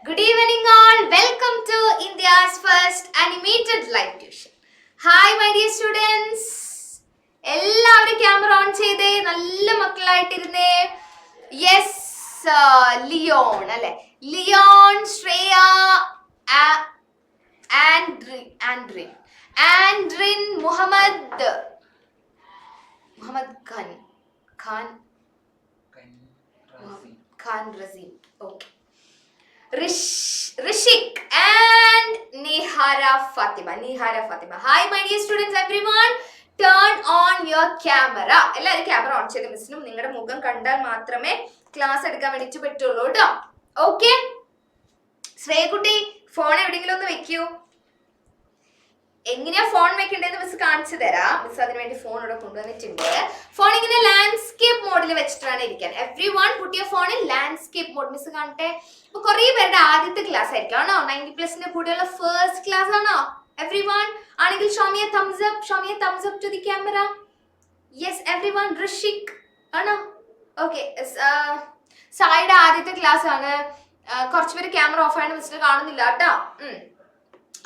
Good evening all. Welcome to India's first animated live tuition. Hi my dear students. എല്ലാവരും camera on ചെയ്തേ, നല്ല മക്കളായിട്ടിരുന്നേ. Yes, Leon അല്ലെ, Leon, Shreya, Andrin, Muhammad Khan Raseem, okay, Rishik and Nihara Fatima. Hi my dear students, everyone. Turn on your camera. എല്ലാവരും camera on ചെയ്ത് മിസ്സിനും നിങ്ങളുടെ മുഖം കണ്ടാൽ മാത്രമേ ക്ലാസ് എടുക്കാൻ വേണ്ടിട്ട് പറ്റുള്ളൂ കേട്ടോ. ഓക്കെ, ശ്രേയക്കുട്ടി ഫോൺ എവിടെയെങ്കിലും ഒന്ന് വെക്കൂ. എങ്ങനെയാ ഫോൺ വെക്കേണ്ടതെന്ന് മിസ് കാണിച്ചു തരാം. മിസ് അതിന് വേണ്ടി ഫോൺ ഇവിടെ കൊണ്ടുവന്നിട്ടുണ്ട്. ഫോൺ ഇങ്ങനെ ലാൻഡ്സ്കേപ്പ് മോഡിൽ വെച്ചിട്ടാണ് ഇരിക്കാൻ. Everyone put your phone in landscape mode. Miss കാണട്ടെ. അപ്പൊ കുറെ പേരുടെ ആദ്യത്തെ ക്ലാസ് ആയിരിക്കും ആണോ? 90+ കൂടെയുള്ള ഫസ്റ്റ് ക്ലാസ് ആണോ? എവ്രി വൺ ആണെങ്കിൽ show me a thumbs up to the camera. Yes every one. Rishik ആണോ? ഓക്കെ, സായിയുടെ ആദ്യത്തെ ക്ലാസ് ആണ്. കുറച്ചുപേര് ക്യാമറ ഓഫ് ആയിട്ട് മിസ്സിന് കാണുന്നില്ല കേട്ടോ.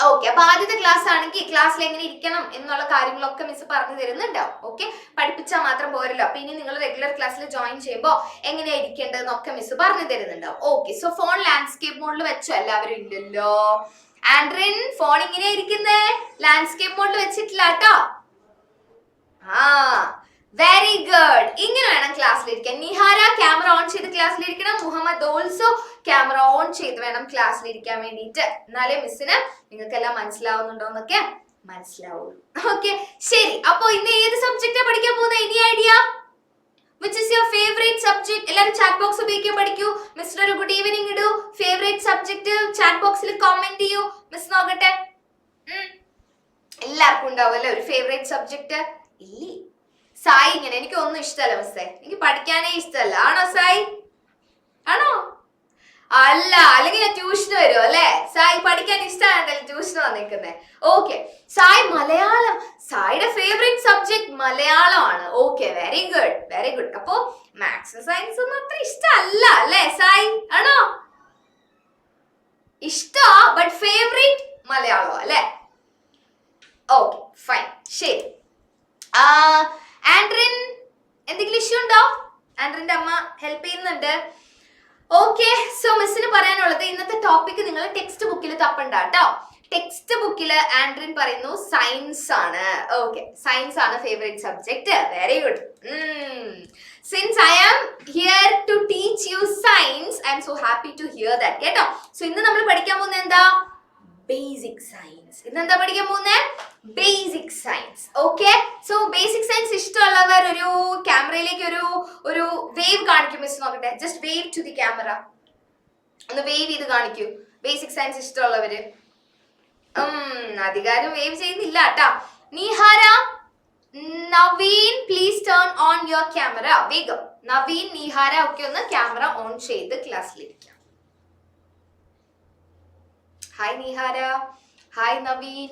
ഓക്കെ, അപ്പൊ ആദ്യത്തെ ക്ലാസ് ആണെങ്കിൽ ക്ലാസ്സിൽ എങ്ങനെ ഇരിക്കണം എന്നുള്ള കാര്യങ്ങളൊക്കെ മിസ് പറഞ്ഞു തരുന്നുണ്ടാവും. ഓക്കെ, പഠിപ്പിച്ചാൽ മാത്രം പോരല്ലോ. അപ്പൊ ഇനി നിങ്ങൾ റെഗുലർ ക്ലാസ്സിൽ ജോയിൻ ചെയ്യുമ്പോൾ എങ്ങനെയാ ഇരിക്കേണ്ടതെന്നൊക്കെ മിസ് പറഞ്ഞു തരുന്നുണ്ടാവും. ഓക്കെ, സോ ഫോൺ ലാൻഡ്സ്കേപ്പ് മോഡിൽ വെച്ചോ? എല്ലാവരും ഇല്ലല്ലോ. ആൻഡ്രിൻ, ഫോൺ ഇങ്ങനെയാ ഇരിക്കുന്നേ, ലാൻഡ്സ്കേപ്പ് മോഡിൽ വെച്ചിട്ടില്ല കേട്ടോ. Very good. ഇങ്ങനെ വേണം ക്ലാസ്സിലിരിക്കാൻ. നിഹാര ക്യാമറ ഓൺ ചെയ്ത് ക്ലാസ്സിലിരിക്കണം. മുഹമ്മദ് ഓൾസോ ക്യാമറ ഓൺ ചെയ്ത് വേണം ക്ലാസ്സിലിരിക്കാൻ വേണ്ടിയിട്ട്. എന്നാലേ മിസ്സിന് നിങ്ങൾക്കെല്ലാം മനസ്സിലാവുന്നുണ്ടോ എന്നൊക്കെ മനസ്സിലാവുള്ളൂ. ഓക്കെ, ശരി. അപ്പൊ ഇന്ന് ഏത് സബ്ജക്റ്റാ പഠിക്കാൻ പോകുന്നത്? Any idea? Which is your favourite subject? എല്ലാവരും ചാറ്റ് ബോക്സ് ഉപയോഗിക്കാൻ പഠിക്കൂ. മിസ്റ്റർ ഒരു ഗുഡ് ഈവനിങ് ഇടൂ. ഫേവറേറ്റ് സബ്ജക്ട് ചാറ്റ് ബോക്സിൽ കമന്റ് ചെയ്യൂ. മിസ് നോക്കട്ടെ. എല്ലാവർക്കും ഉണ്ടാവുമല്ലോ ഒരു ഫേവറേറ്റ് സബ്ജക്ട്. ഇല്ലേ? സായി ഇങ്ങനെ എനിക്ക് ഒന്നും ഇഷ്ടമല്ല മിസ്സേ, എനിക്ക് പഠിക്കാനേ ഇഷ്ടമല്ല. ആണോ സായി? ആണോ? അല്ല, അല്ലെങ്കിൽ ഞാൻ ട്യൂഷന് വരുമോ അല്ലെ? സായി പഠിക്കാൻ ഇഷ്ടമാണല്ലോ ട്യൂഷന് വന്നിരിക്കുന്നത്. ഓക്കെ, സായി മലയാളം, സായിയുടെ ഫേവറേറ്റ് സബ്ജക്ട് മലയാളമാണ്. Okay, very good very good. അപ്പോ മാത്സ് സയൻസ് ഒന്നും അത്ര ഇഷ്ടമല്ല അല്ലെ സായി? ആണോ? ഇഷ്ടാ, ബട്ട് ഫേവറേറ്റ് മലയാളം അല്ലെ? ഓക്കെ ഫൈൻ, ശരി. ആൻഡ്രിൻ, എന്തെങ്കിലും ഇഷ്യൂ ഉണ്ടോ? ആൻഡ്രിന്റെ അമ്മ ഹെൽപ്പ് ചെയ്യുന്നുണ്ട്. ഓക്കെ, സോ മിസ്സിന് പറയാനുള്ളത് ഇന്നത്തെ ടോപ്പിക് നിങ്ങൾ ടെക്സ്റ്റ് ബുക്കിൽ തപ്പണ്ട കേട്ടോ. ടെക്സ്റ്റ് ബുക്കിൽ ആൻഡ്രിൻ പറയുന്നു സയൻസ് ആണ്. ഓക്കെ, സയൻസ് ആണ് favourite subject. Very good. Since I am here to teach you science, I am so happy to hear that കേട്ടോ. സോ ഇന്ന് നമ്മൾ പഠിക്കാൻ പോകുന്നത് എന്താ? Basic science. ഇന്നെന്താ പഠിക്കാൻ പോകുന്നത്? Basic science. Okay, so basic science ഇഷ്ടമുള്ളവർ ഒരു ക്യാമറയിലേക്ക് ഒരു വേവ് കാണിക്കും. മിസ് നോക്കട്ടെ. Just wave to the camera. ഒന്ന് വേവ് ചെയ്ത് കാണിക്കൂ. ബേസിക് സയൻസ് ഇഷ്ടമുള്ളവര്. അധികാരം വേവ് ചെയ്യുന്നില്ല കേട്ടാ. Nihara, Naveen, please turn on your camera. വേഗം നവീൻ, നിഹാര ഒക്കെ ഒന്ന് ക്യാമറ ഓൺ ചെയ്ത് ക്ലാസ്സിലിരിക്കാം. Hi Nihara, hi Naveen.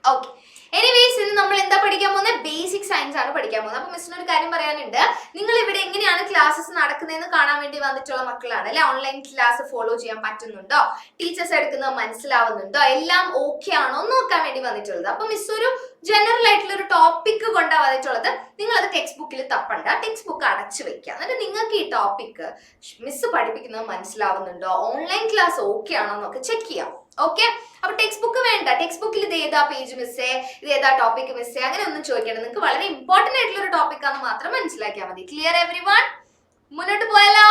Okay, anyways ഇന്ന് നമ്മൾ എന്താ പഠിക്കാൻ പോകുന്നത്? ബേസിക് സയൻസ് ആണ് പഠിക്കാൻ പോകുന്നത്. അപ്പൊ മിസ്സിന് ഒരു കാര്യം പറയാനുണ്ട്. നിങ്ങൾ ഇവിടെ എങ്ങനെയാണ് ക്ലാസ്സസ് നടക്കുന്നതെന്ന് കാണാൻ വേണ്ടി വന്നിട്ടുള്ള മക്കളാണ് അല്ലെ? ഓൺലൈൻ ക്ലാസ് ഫോളോ ചെയ്യാൻ പറ്റുന്നുണ്ടോ? ടീച്ചേഴ്സ് എടുക്കുന്നത് മനസ്സിലാവുന്നുണ്ടോ? എല്ലാം ഓക്കെ ആണോ നോക്കാൻ വേണ്ടി വന്നിട്ടുള്ളത്. അപ്പൊ മിസ് ഒരു ജനറൽ ആയിട്ടുള്ള ഒരു ടോപ്പിക് കൊണ്ടാണ് വന്നിട്ടുള്ളത്. നിങ്ങൾ അത് ടെക്സ്റ്റ് ബുക്കിൽ തപ്പണ്ട. ടെക്സ്റ്റ് ബുക്ക് അടച്ചു വെക്കുക. എന്നിട്ട് നിങ്ങൾക്ക് ഈ ടോപ്പിക് മിസ് പഠിപ്പിക്കുന്നത് മനസ്സിലാവുന്നുണ്ടോ, ഓൺലൈൻ ക്ലാസ് ഓക്കെ ആണോ എന്നൊക്കെ ചെക്ക് ചെയ്യാം. ഓക്കെ, അപ്പൊ ടെക്സ്റ്റ് ബുക്ക് വേണ്ട. ടെക്സ്റ്റ് ബുക്കിൽ ഇത് ഏതാ പേജ് മിസ്സേ, ഇത് ഏതാ ടോപ്പിക് മിസ്സേ, അങ്ങനെ ഒന്നും ചോദിക്കണം. നിങ്ങൾക്ക് വളരെ ഇമ്പോർട്ടന്റ് ആയിട്ടുള്ള ഒരു ടോപ്പിക് ആണെന്ന് മാത്രം മനസ്സിലാക്കിയാൽ മതി. Clear every one? മുന്നോട്ട് പോയാലോ?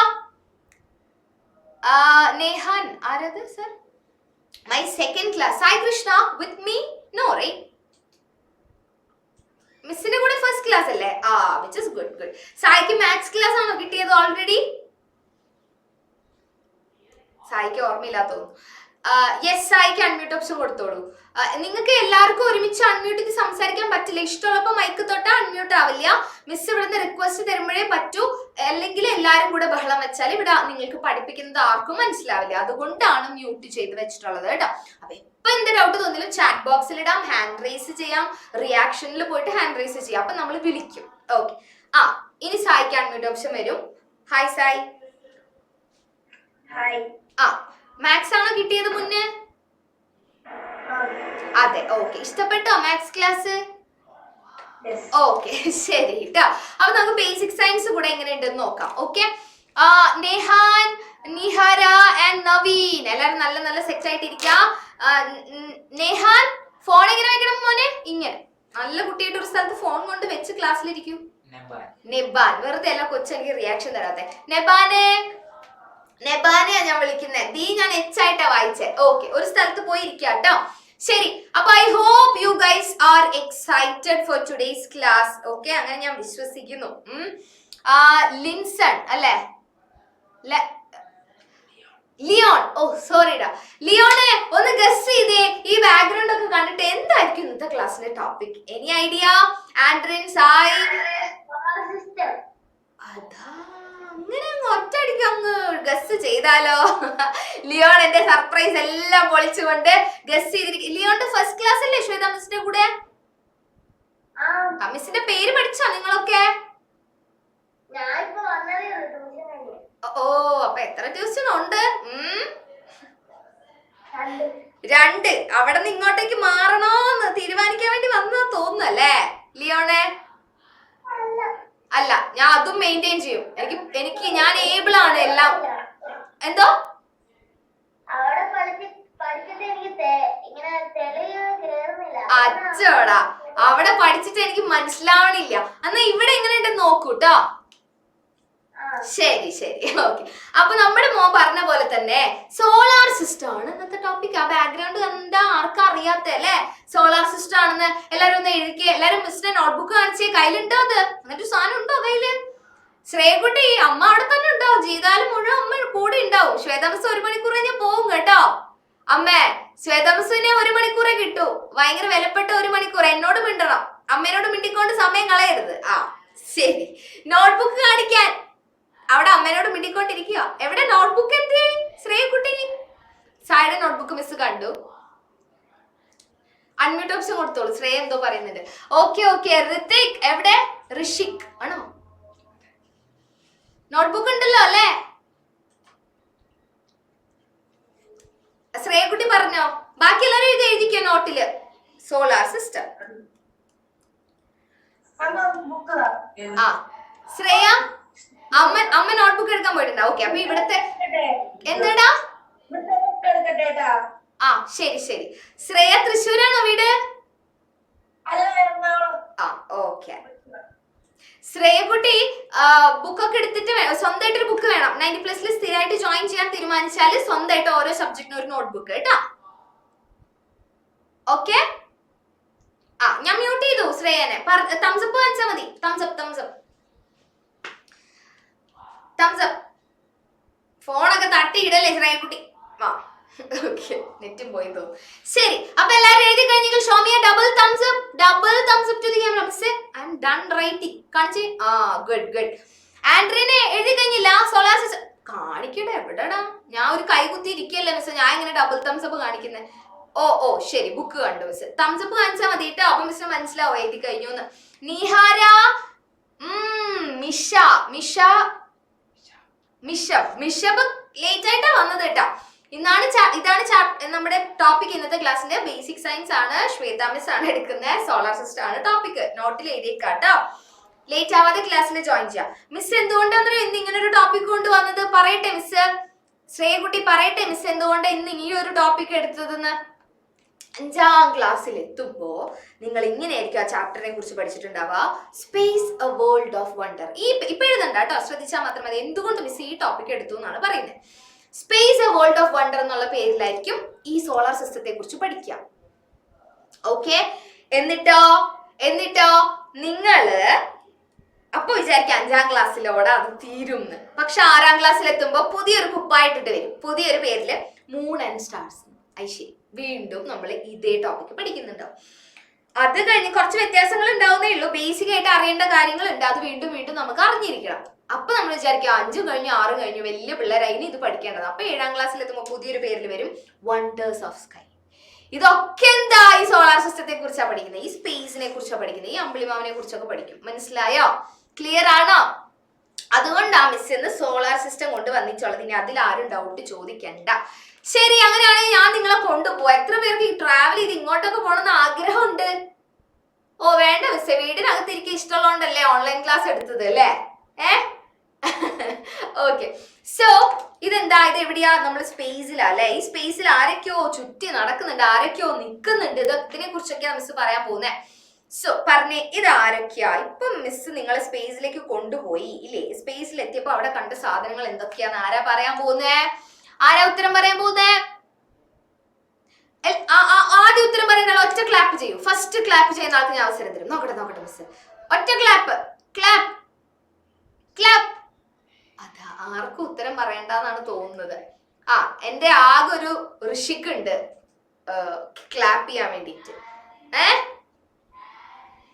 നേഹാൻ, ആരത് sir? My second class. Sai Krishna with me? No right, മിസ്സിന്റെ കൂടെ ഫസ്റ്റ് ക്ലാസ് അല്ലേ? Which is good good. സായിക്ക് മാത്സ് ക്ലാസ് ആണോ കിട്ടിയത് ഓൾറെഡി? സായിക്ക് ഓർമ്മയില്ലാത്ത തോന്നുന്നു. യെസ്, സായിക്ക് അൺമ്യൂട്ട് ഓപ്ഷൻ കൊടുത്തോളൂ. നിങ്ങൾക്ക് എല്ലാവർക്കും ഒരുമിച്ച് അൺമ്യൂട്ട് ചെയ്ത് സംസാരിക്കാൻ പറ്റില്ല. ഇഷ്ടമുള്ളപ്പോൾ മൈക്ക് തൊട്ടാ അൺമ്യൂട്ട് ആവില്ല. മിസ് ഇവിടുന്ന് റിക്വസ്റ്റ് തരുമ്പോഴേ പറ്റൂ. അല്ലെങ്കിൽ എല്ലാവരും കൂടെ ബഹളം വെച്ചാൽ ഇവിടെ നിങ്ങൾക്ക് പഠിപ്പിക്കുന്നത് ആർക്കും മനസ്സിലാവില്ല. അതുകൊണ്ടാണ് മ്യൂട്ട് ചെയ്ത് വെച്ചിട്ടുള്ളത് കേട്ടോ. അപ്പൊ ഇപ്പൊ എന്ത് ഡൗട്ട് തോന്നിയാലും ചാറ്റ് ബോക്സിൽ ഇടാം, ഹാൻഡ് റേസ് ചെയ്യാം, റിയാക്ഷനിൽ പോയിട്ട് ഹാൻഡ് റേസ് ചെയ്യാം. അപ്പൊ നമ്മൾ വിളിക്കും. ഓക്കെ, ഇനി സായിക്ക് അൺമ്യൂട്ട് ഓപ്ഷൻ വരും. ഹായ് സായി. ഹായ്. മാത്സ് ആണോ കിട്ടിയത് മുന്നേ? അതെ, ഓക്കെ. ഇഷ്ടപ്പെട്ടോ മാത്സ് ക്ലാസ്? ഓക്കെ, ശരി കേട്ടോ. അപ്പൊ നമുക്ക് ബേസിക് സയൻസ് കൂടെ എങ്ങനെയുണ്ടെന്ന് നോക്കാം. ഓക്കെ, നെഹാൻ, നിഹാര ആൻഡ് നവീൻ എല്ലാരും നല്ല നല്ല സെറ്റ് ആയിട്ട് ഇരിക്കാം. നെഹാൻ ഫോൺ എങ്ങനെ വെക്കണം മോനെ? ഇങ്ങനെ നല്ല കുട്ടിയായിട്ട് ഒരു സ്ഥലത്ത് ഫോൺ കൊണ്ട് വെച്ച് ക്ലാസ്സിലിരിക്കൂ. നെബാൻ, വെറുതെ അല്ല കൊച്ചെനിക്ക് റിയാക്ഷൻ തരാത്തെ. നെബാനെയാ ഞാൻ വിളിക്കുന്നത്. ദീ ഞാൻ എച്ച് ആയിട്ടാ വായിച്ചേ. ഓക്കെ, ഒരു സ്ഥലത്ത് പോയി ഇരിക്കാട്ടോ. ശരി, അപ്പൊ I hope you guys are excited for today's class. Okay, അങ്ങനെ ഞാൻ വിശ്വസിക്കുന്നു. ലിൻസൺ അല്ലേ? ലിയോൺ, ഓ സോറിടാ. ലിയോണെ ഒന്ന് ഗസ് ചെയ്തേ, ഈ ബാക്ക്ഗ്രൗണ്ട് ഒക്കെ കണ്ടിട്ട് എന്തായിരിക്കും ഇന്നത്തെ ക്ലാസ്സിന്റെ topic? Any idea? Andrin, Sai? അതാ, അങ്ങനെ അങ്ങ് ഒറ്റയടിക്ക് അങ്ങ് ഗസ് ചെയ്താലോ? ലിയോൺ എന്റെ സർപ്രൈസ് എല്ലാം പൊളിച്ചുകൊണ്ട് ഗസ് ചെയ്തിരിക്കും. ലിയോണിന്റെ ഫസ്റ്റ് ക്ലാസ് അല്ലേ ശ്വേത മിസ്സിന്റെ കൂടെ? മിസ്സിന്റെ പേര് പഠിച്ചോ നിങ്ങളൊക്കെ? ഓ, അപ്പൊ എത്ര ട്യൂഷൻ ഉണ്ട്? 2. അവിടെ നിന്ന് ഇങ്ങോട്ടേക്ക് മാറണോന്ന് തീരുമാനിക്കാൻ വേണ്ടി വന്നതാ തോന്നുന്നല്ലേ ലിയോണെ? അല്ല, ഞാൻ അതും മെയിൻറ്റെയിൻ ചെയ്യും. എനിക്ക് ഞാൻ ഏബിൾ ആണ് എല്ലാം. എന്തോ? അച്ചോടാ, അവിടെ പഠിച്ചിട്ട് എനിക്ക് മനസ്സിലാവണില്ല. എന്നാ ഇവിടെ എങ്ങനെയുണ്ടെന്ന് നോക്കൂട്ടോ. ശരി ശരി, ഓക്കെ. അപ്പൊ നമ്മുടെ മോൻ പറഞ്ഞ പോലെ തന്നെ സോളാർ സിസ്റ്റം ആണ് ഇന്നത്തെ ടോപ്പിക്. ആ ബാക്ക്ഗ്രൗണ്ട് എന്താ ആർക്കും അറിയാത്തല്ലേ? സോളാർ സിസ്റ്റം ആണെന്ന് എല്ലാരും ഒന്ന് എഴുതിക്കേ. എല്ലാരും മിസ്സിന്റെ നോട്ട്ബുക്ക് കാണിച്ചേ. കയ്യിലുണ്ടോ അത്? എന്നിട്ട് സാധനം ഉണ്ടോ കയ്യില്? ശ്രേയക്കുട്ടി, അമ്മ അവിടെ തന്നെ ഉണ്ടോ? ജീവിതകാലം മുഴുവൻ അമ്മ കൂടെ ഉണ്ടാവും. ശ്വേതാംശ 1 മണിക്കൂർ കഴിഞ്ഞാൽ പോവും കേട്ടോ. അമ്മേ, ശ്വേതാംശനെ 1 മണിക്കൂറേ കിട്ടൂ. ഭയങ്കര വിലപ്പെട്ട 1 മണിക്കൂർ. എന്നോട് മിണ്ടണം, അമ്മേനോട് മിണ്ടിക്കൊണ്ട് സമയം കളയരുത്. ആ ശരി, നോട്ട്ബുക്ക് കാണിക്കാൻ. അവിടെ അമ്മേനോട് മിണ്ടിക്കൊണ്ടിരിക്കുക. എവിടെ നോട്ട്ബുക്ക്? എന്തേ ശ്രേയക്കുട്ടി? സായുടെ നോട്ട്ബുക്ക് മിസ് കണ്ടു. അൺമ്യൂട്ട് ഓപ്ഷൻ കൊടുത്തോളൂ. ശ്രേയ എന്തോ പറയുന്നുണ്ട്. Okay okay. ഋതിക് എവിടെ? ഋഷിക് ആണോ? നോട്ട്ബുക്ക് ഉണ്ടല്ലോ അല്ലേ? ശ്രേയക്കുട്ടി പറഞ്ഞോ? ബാക്കി എല്ലാവരും ഇത് എഴുതിക്കോ നോട്ടില്. Solar system. ആ ശ്രേയ, അമ്മ നോട്ട്ബുക്ക് എടുക്കാൻ പോയിട്ടുണ്ടോ? ഓക്കെ, അപ്പൊ ഇവിടത്തെ എന്താടാ? ആ ശരി ശരി. ശ്രേയ തൃശ്ശൂരാണോ വീട്? ആ ഓക്കെ. ശ്രേയക്കുട്ടി ബുക്കൊക്കെ എടുത്തിട്ട് സ്വന്തമായിട്ടൊരു ബുക്ക് വേണം. 90+ സ്ഥിരമായിട്ട് ജോയിൻ ചെയ്യാൻ തീരുമാനിച്ചാൽ സ്വന്തമായിട്ട് ഓരോ സബ്ജക്റ്റിനും ഒരു നോട്ട്ബുക്ക് കേട്ടാ. ഓക്കെ. ആ ഞാൻ മ്യൂട്ട് ചെയ്തു ശ്രേയനെ. തംസപ്പ് കാണിച്ചാൽ മതി. തംസപ്പ് ഫോണൊക്കെ തട്ടിയിടല്ലേ ശ്രേയക്കുട്ടി? ആ ഓക്കെ, നെറ്റും പോയി തോന്നും. ശരി, അപ്പൊ എല്ലാരും എഴുതി കഴിഞ്ഞെങ്കിൽ show me a double thumbs up to the camera. Miss I am done writing. കാണിച്ചേ. Ah good. ആൻഡ്രീനെ എഴുതി കഴിഞ്ഞില്ല? സോളാർ സിസ്റ്റം കാണിക്കട്ടെ. എവിടെടാ? ഞാൻ ഒരു കൈ കുത്തി ഇരിക്കല്ലേ മിസ്. ഞാൻ ഇങ്ങനെ ഡബിൾ തംസ് അപ്പ് കാണിക്കുന്നത്? ഓ ശരി, ബുക്ക് കണ്ടു മിസ്. തംസ് അപ്പ് കാണിച്ചാൽ മതി കേട്ടോ. അപ്പൊ മിസ്സിന് മനസ്സിലാവോ എഴുതി കഴിഞ്ഞു എന്ന്. നിഹാര, മിഷബ് ലേറ്റ് ആയിട്ടാ വന്നത് കേട്ടോ. ഇതാണ് നമ്മുടെ ടോപ്പിക്. ഇന്നത്തെ ക്ലാസ്സിന്റെ ബേസിക് സയൻസ് ആണ്. ശ്വേത മിസ് ആണ് എടുക്കുന്നത്. സോളാർ സിസ്റ്റം ആണ് ടോപ്പിക്. നോട്ടിൽ എഴുതിയേക്കാട്ടോ. ലേറ്റ് ആവാതെ ക്ലാസ്സിൽ ജോയിൻ ചെയ്യാം. മിസ് എന്തുകൊണ്ടാണ് ഇന്ന് ഇങ്ങനെ ഒരു ടോപ്പിക് കൊണ്ടുവന്നത് പറയട്ടെ മിസ്? ശ്രേയക്കുട്ടി പറയട്ടെ മിസ് എന്തുകൊണ്ട് ഇന്ന് ഈ ഒരു ടോപ്പിക് എടുത്തതെന്ന്? 5ാം ക്ലാസ്സിൽ എത്തുമ്പോ നിങ്ങൾ ഇങ്ങനെയായിരിക്കും ആ ചാപ്റ്ററിനെ കുറിച്ച് പഠിച്ചിട്ടുണ്ടാവുക. Space a world of wonder. ഇപ്പൊ എഴുതണ്ട കേട്ടോ, ശ്രദ്ധിച്ചാൽ മാത്രം മതി. എന്തുകൊണ്ട് മിസ് ഈ ടോപ്പിക് എടുത്തു എന്നാണ് പറയുന്നത്. Space a world of wonder എന്നുള്ള പേരിലായിരിക്കും ഈ സോളാർ സിസ്റ്റത്തെ കുറിച്ച് പഠിക്കുക. ഓക്കെ, എന്നിട്ടോ നിങ്ങള് അപ്പൊ വിചാരിക്കും 5ാം ക്ലാസ്സിലോടെ അത് തീരുംന്ന്. പക്ഷെ 6ാം ക്ലാസ്സിൽ എത്തുമ്പോ പുതിയൊരു കുപ്പായിട്ടിട്ട് വരും. പുതിയൊരു പേരില് മൂൺ ആൻഡ് സ്റ്റാർസ്. ഐശ്വര്യ വീണ്ടും നമ്മൾ ഇതേ ടോപ്പിക് പഠിക്കുന്നുണ്ടാവും. അത് കഴിഞ്ഞ് കുറച്ച് വ്യത്യാസങ്ങൾ ഉണ്ടാവുന്നേ ഉള്ളൂ. ബേസിക് ആയിട്ട് അറിയേണ്ട കാര്യങ്ങളുണ്ട്. അത് വീണ്ടും നമുക്ക് അറിഞ്ഞിരിക്കണം. അപ്പൊ നമ്മൾ വിചാരിക്കും 5 കഴിഞ്ഞു 6 കഴിഞ്ഞു വലിയ പിള്ളേരായി ഇത് പഠിക്കേണ്ടത്. അപ്പൊ 7ാം ക്ലാസ്സിൽ എത്തുമ്പോൾ പുതിയൊരു പേരിൽ വരും വണ്ടേഴ്സ് ഓഫ് സ്കൈ. ഇതൊക്കെ എന്താ? ഈ സോളാർ സിസ്റ്റത്തെ കുറിച്ചാണ് പഠിക്കുന്നത്. ഈ സ്പേസിനെ കുറിച്ചാണ് പഠിക്കുന്നത്. ഈ അമ്പിളിമാവിനെ കുറിച്ചൊക്കെ പഠിക്കും. മനസ്സിലായോ? ക്ലിയർ ആണോ? അതുകൊണ്ടാണ് മിസ് എന്ന് സോളാർ സിസ്റ്റം കൊണ്ട് വന്നിച്ചുള്ളത്. ഇനി അതിൽ ആരും ഡൗട്ട് ചോദിക്കണ്ട. ശരി, അങ്ങനെയാണെങ്കിൽ ഞാൻ നിങ്ങളെ കൊണ്ടുപോവാ. എത്ര പേർക്ക് ഈ ട്രാവൽ ചെയ്ത് ഇങ്ങോട്ടൊക്കെ പോകണമെന്ന് ആഗ്രഹമുണ്ട്? ഓ വേണ്ട മിസ്സേ, വീടിനകത്ത് എനിക്ക് ഇഷ്ടമുള്ളതുകൊണ്ടല്ലേ ഓൺലൈൻ ക്ലാസ് എടുത്തത് അല്ലേ? ഓക്കെ, സോ ഇതെന്താ, ഇത് എവിടെയാ? നമ്മൾ സ്പേസിലാ അല്ലെ? ഈ സ്പേസിൽ ആരൊക്കെയോ ചുറ്റി നടക്കുന്നുണ്ട്, ആരൊക്കെയോ നിൽക്കുന്നുണ്ട്. ഇതിനെ കുറിച്ചൊക്കെയാ മിസ് പറയാൻ പോകുന്നേ. സോ പറഞ്ഞേ, ഇത് ആരൊക്കെയാ? ഇപ്പം മിസ് നിങ്ങളെ സ്പേസിലേക്ക് കൊണ്ടുപോയി ഇല്ലേ? സ്പേസിൽ എത്തിയപ്പോ അവിടെ കണ്ട സാധനങ്ങൾ എന്തൊക്കെയാന്ന് ആരാ പറയാൻ പോകുന്നേ? ആരാ ഉത്തരം പറയാൻ പോകുന്നേ? ആദ്യം ഉത്തരം പറയുന്ന ഒറ്റ ക്ലാപ്പ് ചെയ്യൂ. ഫസ്റ്റ് ക്ലാപ്പ് ചെയ്യുന്ന ആൾക്ക് ഞാൻ അവസരം തരും. നോക്കട്ടെ മിസ്, ഒറ്റ ക്ലാപ്പ്. Clap clap. അതാ, ആർക്കും ഉത്തരം പറയണ്ടെന്നാണ് തോന്നുന്നത്. എന്റെ ആകെ ഒരു ഋഷിക്ക് ഉണ്ട് ക്ലാപ്പ് ചെയ്യാൻ വേണ്ടിട്ട്.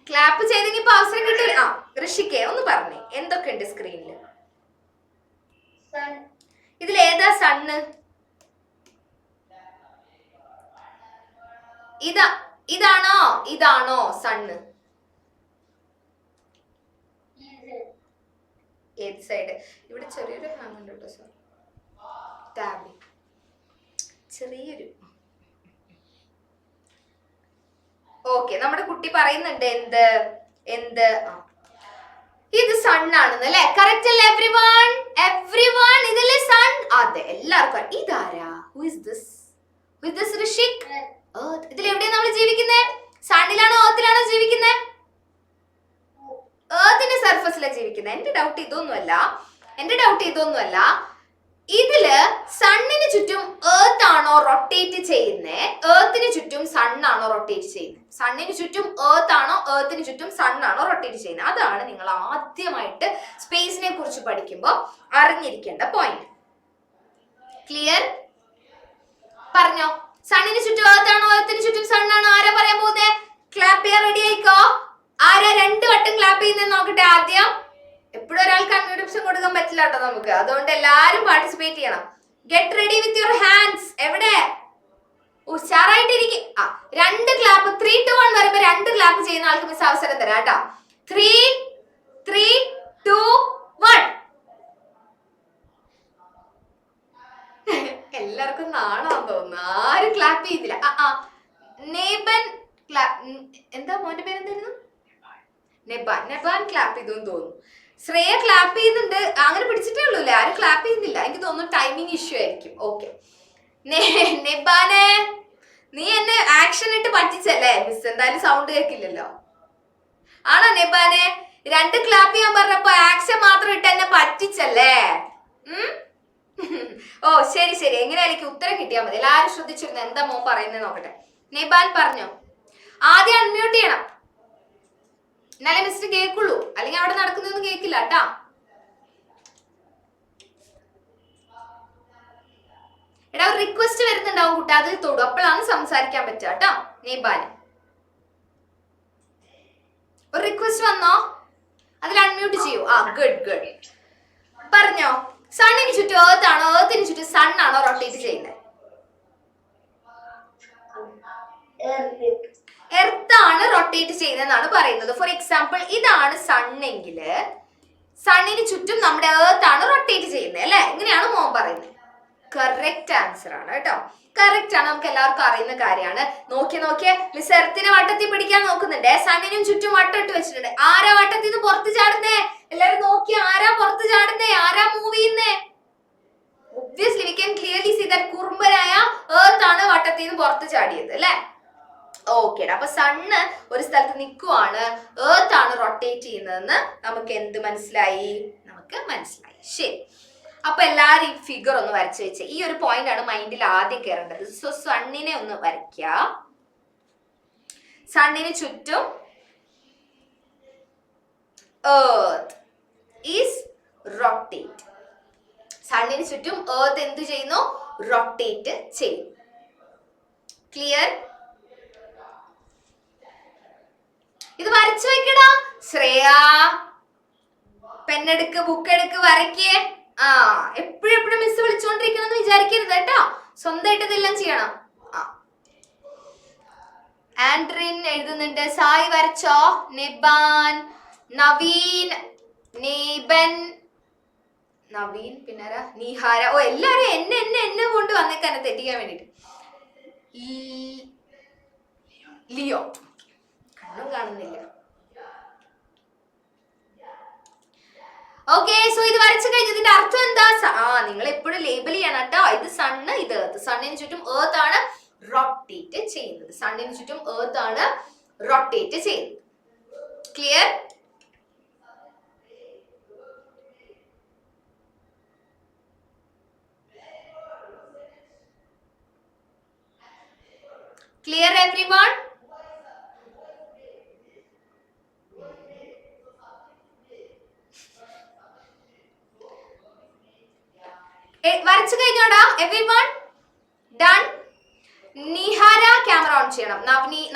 ക്ലാപ്പ് ചെയ്തെങ്കിൽ ഇപ്പൊ അവസരം കിട്ടില്ല. ഋഷിക്കെ ഒന്ന് പറഞ്ഞേ, എന്തൊക്കെയുണ്ട് സ്ക്രീനില്? ഇതിലേതാ സണ്ണ്? ഇതാണോ സണ്ണ്? ഏത് സൈഡ്? ഇവിടെ ചെറിയൊരു ഹാങ് ഉണ്ട് കേട്ടോ സാർ. ടാബിൽ ചെറിയൊരു. ഓക്കെ, നമ്മുടെ കുട്ടി പറയുന്നുണ്ട് എന്ത് ഇത് സണ്ണാണെന്ന് അല്ലെ? കറക്റ്റ് അല്ലേ എവ്രിവൺ? ഇതിലെ സൺ. അതെ, എല്ലാവർക്കും. ഇതാരാ? Who is this Rishik? ഇതിൽ എവിടെയാ നമ്മൾ ജീവിക്കുന്നേ? സണ്ണിലാണോ എർത്തിലാണോ ജീവിക്കുന്നേ? എർത്തിന്റെ സർഫസിലാണ് ജീവിക്കുന്നത്. എന്റെ ഡൗട്ട് ഇതൊന്നുമല്ല. ഇതില് സണ്ണിന് ചുറ്റും എർത്ത് ആണോ റൊട്ടേറ്റ് ചെയ്യുന്നേ? എർത്തിന് ചുറ്റും സണ്ണാണോ റൊട്ടേറ്റ് ചെയ്യുന്നത്? സണ്ണിന് ചുറ്റും എർത്ത് ആണോ, എർത്തിന് ചുറ്റും സണ്ണാണോ റൊട്ടേറ്റ് ചെയ്യുന്നത്? അതാണ് നിങ്ങൾ ആദ്യമായിട്ട് സ്പേസിനെ കുറിച്ച് പഠിക്കുമ്പോൾ അറിഞ്ഞിരിക്കേണ്ട പോയിന്റ്. ക്ലിയർ? പറഞ്ഞോ, സണ്ണിന് ചുറ്റും എർത്ത് ആണോ, എർത്തിന് ചുറ്റും സണ്ണാണോ? ആരാ പറയാൻ പോകുന്നേ? ക്ലാപ്പ് ചെയ്യാൻ റെഡി ആയിക്കോ. ആരാ 2 വട്ടം ക്ലാപ്പ് ചെയ്യുന്നതെന്ന് നോക്കട്ടെ ആദ്യം. എപ്പോഴും ഒരാൾക്ക് അൺമ്യൂട്ട് കൊടുക്കാൻ പറ്റില്ല കേട്ടോ നമുക്ക്, അതുകൊണ്ട് എല്ലാരും പാർട്ടിസിപ്പേറ്റ് ചെയ്യണം. Get ready with your hands. എവിടെ? ഉഷാറായിട്ടിരിക്കും. 2 ക്ലാപ്പ്. 3 to 1 വരുമ്പോ 2 ക്ലാപ്പ് ചെയ്യുന്ന ആൾക്ക് മിസ് അവസരം തരാം കേട്ടോ. 3 2 1. എല്ലാവർക്കും നാണാന്ന് തോന്നുന്നു, ആരും ക്ലാപ്പ് ചെയ്തില്ല. എന്താ മോന്റെ പേരെന്തായിരുന്നു? നെബാൻ ക്ലാപ്പ് ചെയ്തു തോന്നുന്നു. ശ്രേയ ക്ലാപ്പ് ചെയ്യുന്നുണ്ട്. അങ്ങനെ പിടിച്ചിട്ടേ ഉള്ളൂ അല്ലേ? ആരും ക്ലാപ്പ് ചെയ്യുന്നില്ല. എനിക്ക് തോന്നുന്നു ടൈമിങ് ഇഷ്യൂ ആയിരിക്കും. ഓക്കെ, നെബാനെ, നീ എന്നെ ആക്ഷൻ ഇട്ട് പറ്റിച്ചല്ലേ? മിസ് എന്തായാലും സൗണ്ട് കേൾക്കില്ലല്ലോ. ആണോ നെബാനെ? 2 ക്ലാപ്പ് ചെയ്യാൻ പറഞ്ഞപ്പോ ആക്ഷൻ മാത്രം ഇട്ട് എന്നെ പറ്റിച്ചല്ലേ? ഓ ശരി, എങ്ങനെയായിരിക്കും ഉത്തരം കിട്ടിയാൽ മതി. എല്ലാരും ശ്രദ്ധിച്ചിരുന്നു എന്താ മോൻ പറയുന്നത് നോക്കട്ടെ. നെബാൻ പറഞ്ഞോ. ആദ്യം അൺമ്യൂട്ട് ചെയ്യണം, എന്നാലേ മിസ്റ്റർ കേൾക്കുള്ളൂ, അല്ലെങ്കിൽ അവിടെ നടക്കുന്നൊന്നും കേൾക്കില്ല കേട്ടാ. എടാ, ഒരു റിക്വസ്റ്റ് വരുന്നുണ്ടാവും കുട്ടാ, അത് തൊടു, അപ്പോഴാണ് സംസാരിക്കാൻ പറ്റുക കേട്ടോ. നെബാന് ഒരു റിക്വസ്റ്റ് വന്നോ? അതിൽ അൺമ്യൂട്ട് ചെയ്യൂ. ഗുഡ്. പറഞ്ഞോ, സണ്ണിന് ചുറ്റും എർത്ത് ആണോ, എർത്തിന് ചുറ്റും സണ്ണാണോ റൊട്ടേറ്റ് ചെയ്യുന്നത്? എർത്ത് ആണ് റൊട്ടേറ്റ് ചെയ്യുന്നതെന്നാണ് പറയുന്നത്. ഫോർ എക്സാമ്പിൾ, ഇതാണ് സണ്ണെങ്കില് സണ്ണിന് ചുറ്റും നമ്മുടെ എർത്ത് ആണ് റൊട്ടേറ്റ് ചെയ്യുന്നത് അല്ലെ? ഇങ്ങനെയാണ് മോൻ പറയുന്നത്. കറക്റ്റ് ആൻസർ ആണ് കേട്ടോ. കറക്റ്റ് ആണ്, നമുക്ക് എല്ലാവർക്കും അറിയുന്ന കാര്യമാണ്. നോക്കിയേ മിസ് എർത്തിനെ വട്ടത്തിൽ പിടിക്കാൻ നോക്കുന്നുണ്ട്. സണ്ണിനും ചുറ്റും വട്ടം ഇട്ട് വെച്ചിട്ടുണ്ട്. ആരാ വട്ടത്തിൽ നിന്ന് പുറത്ത് ചാടുന്നേ? എല്ലാരും നോക്കി, ആരാ പുറത്ത് ചാടുന്നേ? ആരാ മൂവ് ചെയ്യുന്നേ? Obviously we can clearly see that കുറുമ്പനായ എർത്ത് ആണ് വട്ടത്തിൽ നിന്ന് പുറത്ത് ചാടിയത് അല്ലെ? ഓക്കെ, അപ്പൊ സണ്ണ് ഒരു സ്ഥലത്ത് നിൽക്കുവാണ്, എർത്ത് ആണ് റൊട്ടേറ്റ് ചെയ്യുന്നതെന്ന് നമുക്ക് എന്ത് മനസ്സിലായി? ശരി, അപ്പൊ എല്ലാരും ഈ ഫിഗർ ഒന്ന് വരച്ചു വെച്ചേ. ഈ ഒരു പോയിന്റ് ആണ് മൈൻഡിൽ ആദ്യം കയറേണ്ടത്. സോ സണ്ണിനെ ഒന്ന് വരയ്ക്ക. സണ്ണിന് ചുറ്റും എർത്ത് ഈസ് റൊട്ടേറ്റ്. സണ്ണിന് ചുറ്റും എർത്ത് എന്ത് ചെയ്യുന്നു? റൊട്ടേറ്റ് ചെയ്യും. ക്ലിയർ? ഇത് വരച്ചു വെക്കടാ. ശ്രേയ, പെണ്ണെടുക്ക്, ബുക്ക് എടുക്ക്, വരയ്ക്കേ. എപ്പോഴും മിസ് വിളിച്ചോണ്ടിരിക്കണമെന്ന് വിചാരിക്കരുത് കേട്ടോ. സ്വന്തമായിട്ട് ഇതെല്ലാം ചെയ്യണം. ആൻഡ്രിൻ എഴുതുന്നുണ്ട്. സായി വരച്ചോ? നെബാൻ, നവീൻ, നേബൻ, നവീൻ, പിന്നെ നീഹാര. ഓ, എല്ലാരും എന്നെ എന്നെ എന്നെ കൊണ്ട് വന്നേക്കാനെ തെറ്റിക്കാൻ വേണ്ടിട്ട്. ലിയോ, കണ്ണും കാണുന്നില്ല. ഓക്കെ, സോ ഇത് വരച്ചു കഴിഞ്ഞതിന്റെ അർത്ഥം എന്താ? നിങ്ങൾ എപ്പോഴും ലേബൽ ചെയ്യണം കേട്ടോ. ഇത് സണ്ണ്, ഇത് എർത്ത്. സണ്ണിന് ചുറ്റും എർത്ത് ആണ് റൊട്ടേറ്റ് ചെയ്യുന്നത്. സണ്ണിന് ചുറ്റും എർത്ത് ആണ് റൊട്ടേറ്റ് ചെയ്യുന്നത്. ക്ലിയർ? Clear everyone? വരച്ചു കഴിഞ്ഞോടാ everyone? Done. Nihara camera on ചെയ്യണം.